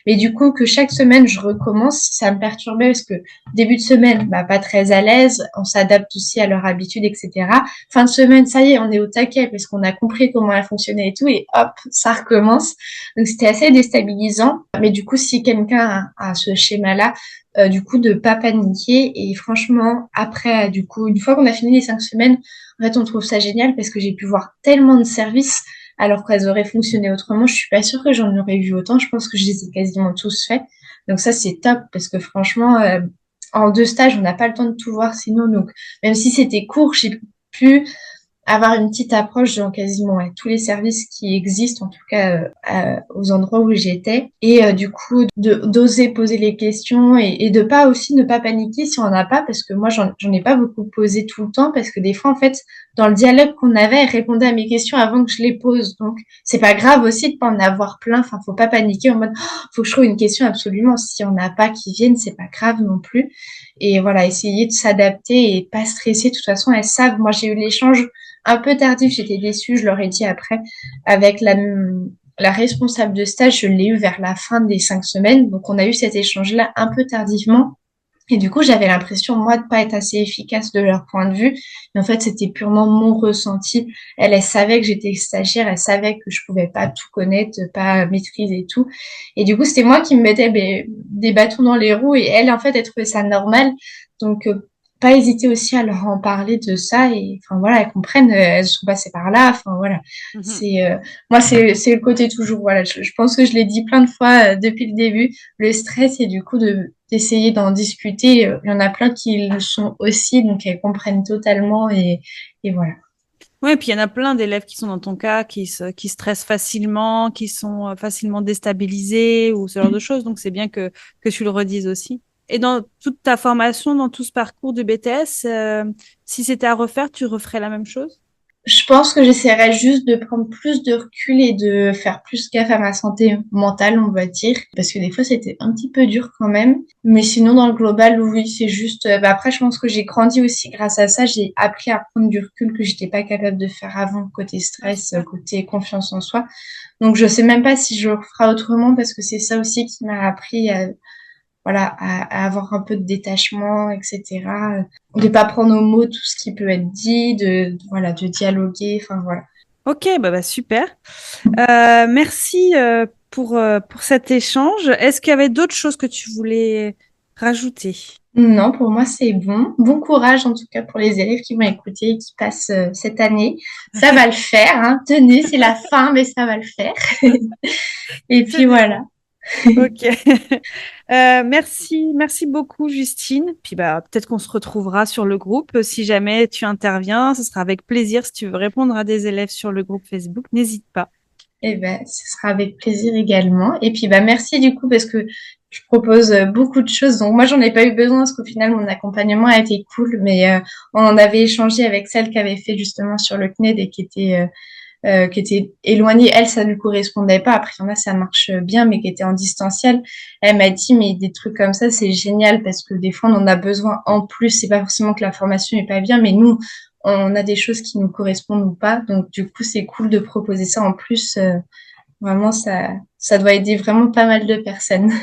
Mais du coup, que chaque semaine, je recommence, ça me perturbait parce que début de semaine, bah, pas très à l'aise, on s'adapte aussi à leur habitude, etc. Fin de semaine, ça y est, on est au taquet parce qu'on a compris comment elle fonctionnait et tout, et hop, ça recommence. Donc c'était assez déstabilisant. Mais du coup, si quelqu'un a ce schéma-là, du coup, de pas paniquer. Et franchement, après, du coup, une fois qu'on a fini les 5 semaines, en fait, on trouve ça génial parce que j'ai pu voir tellement de services alors qu'elles auraient fonctionné autrement. Je suis pas sûre que j'en aurais vu autant. Je pense que je les ai quasiment tous faits. Donc ça, c'est top parce que franchement, en 2 stages, on n'a pas le temps de tout voir sinon. Donc, même si c'était court, j'ai pu avoir une petite approche dans quasiment tous les services qui existent, en tout cas aux endroits où j'étais. Et du coup, d'oser poser les questions et de pas aussi ne pas paniquer si on n'en a pas, parce que moi, j'en ai pas beaucoup posé tout le temps, parce que des fois, en fait, dans le dialogue qu'on avait, elle répondait à mes questions avant que je les pose. Donc, c'est pas grave aussi de pas en avoir plein. Enfin, faut pas paniquer en mode, faut que je trouve une question absolument. Si on n'a pas qui viennent, c'est pas grave non plus. Et voilà, essayer de s'adapter et pas stresser. De toute façon, elles savent. Moi, j'ai eu l'échange un peu tardif, j'étais déçue, je leur ai dit après, avec la responsable de stage, je l'ai eu vers la fin des 5 semaines. Donc, on a eu cet échange-là un peu tardivement. Et du coup, j'avais l'impression, moi, de pas être assez efficace de leur point de vue. Mais en fait, c'était purement mon ressenti. Elle savait que j'étais stagiaire, elle savait que je pouvais pas tout connaître, pas maîtriser et tout. Et du coup, c'était moi qui me mettais des bâtons dans les roues et elle, en fait, elle trouvait ça normal. Donc, pas hésiter aussi à leur en parler de ça et enfin voilà, elles comprennent, elles sont passées par là, enfin voilà. Mhm. C'est moi c'est le côté toujours voilà, je pense que je l'ai dit plein de fois depuis le début, le stress et du coup d'essayer d'en discuter, il y en a plein qui le sont aussi donc elles comprennent totalement et voilà. Ouais, et puis il y en a plein d'élèves qui sont dans ton cas, qui stressent facilement, qui sont facilement déstabilisés ou ce genre de choses. Donc, c'est bien que tu le redises aussi. Et dans toute ta formation, dans tout ce parcours de BTS, si c'était à refaire, tu referais la même chose? Je pense que j'essaierai juste de prendre plus de recul et de faire plus gaffe à ma santé mentale, on va dire, parce que des fois c'était un petit peu dur quand même. Mais sinon, dans le global, oui, c'est juste. Bah après, je pense que j'ai grandi aussi grâce à ça. J'ai appris à prendre du recul que j'étais pas capable de faire avant, côté Ah, stress, super. côté confiance en soi. Donc, je sais même pas si je le ferai autrement parce que c'est ça aussi qui m'a appris voilà, à avoir un peu de détachement, etc. De pas prendre au mot tout ce qui peut être dit, voilà, de dialoguer, enfin voilà. Ok, super. Merci pour cet échange. Est-ce qu'il y avait d'autres choses que tu voulais rajouter? Non, pour moi, c'est bon. Bon courage, en tout cas, pour les élèves qui vont écouter et qui passent cette année. Ça va le faire, hein. Tenez, c'est la fin, mais ça va le faire. Et C'est puis bien. voilà. Ok. Merci beaucoup, Justine. Puis peut-être qu'on se retrouvera sur le groupe. Si jamais tu interviens, ce sera avec plaisir. Si tu veux répondre à des élèves sur le groupe Facebook, n'hésite pas. Et ben, ce sera avec plaisir également. Et puis, merci du coup, parce que je propose beaucoup de choses. Donc, moi, j'en ai pas eu besoin parce qu'au final, mon accompagnement a été cool. Mais on en avait échangé avec celle qui avait fait justement sur le CNED et qui était éloignée. Elle, ça lui correspondait pas. Après, il y en a, ça marche bien, mais qui était en distanciel. Elle m'a dit, mais des trucs comme ça, c'est génial parce que des fois, on en a besoin en plus. C'est pas forcément que la formation est pas bien, mais nous, on a des choses qui nous correspondent ou pas. Donc, du coup, c'est cool de proposer ça en plus. Vraiment, ça doit aider vraiment pas mal de personnes.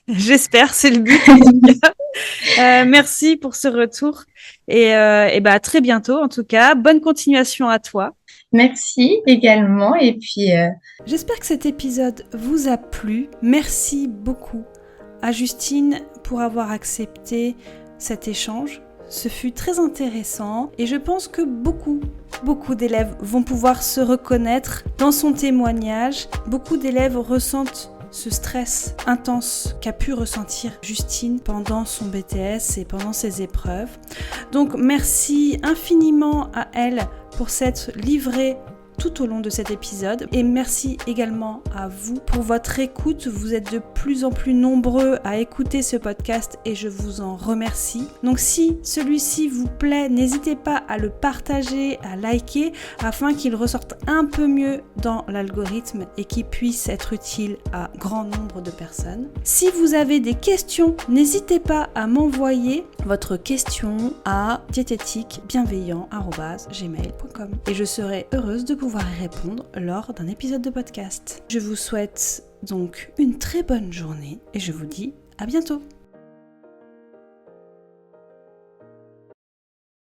J'espère, c'est le but en tout cas. Merci pour ce retour et à très bientôt en tout cas. Bonne continuation à toi. Merci également et puis J'espère que cet épisode vous a plu. Merci beaucoup à Justine pour avoir accepté cet échange. Ce fut très intéressant et je pense que beaucoup d'élèves vont pouvoir se reconnaître dans son témoignage. Beaucoup d'élèves ressentent ce stress intense qu'a pu ressentir Justine pendant son BTS et pendant ses épreuves. Donc merci infiniment à elle pour s'être livrée tout au long de cet épisode et merci également à vous pour votre écoute. Vous êtes de plus en plus nombreux à écouter ce podcast et je vous en remercie. Donc si celui-ci vous plaît, n'hésitez pas à le partager, à liker afin qu'il ressorte un peu mieux dans l'algorithme et qu'il puisse être utile à grand nombre de personnes. Si vous avez des questions, n'hésitez pas à m'envoyer votre question à diététiquebienveillant@gmail.com et je serai heureuse de pouvoir y répondre lors d'un épisode de podcast. Je vous souhaite donc une très bonne journée et je vous dis à bientôt.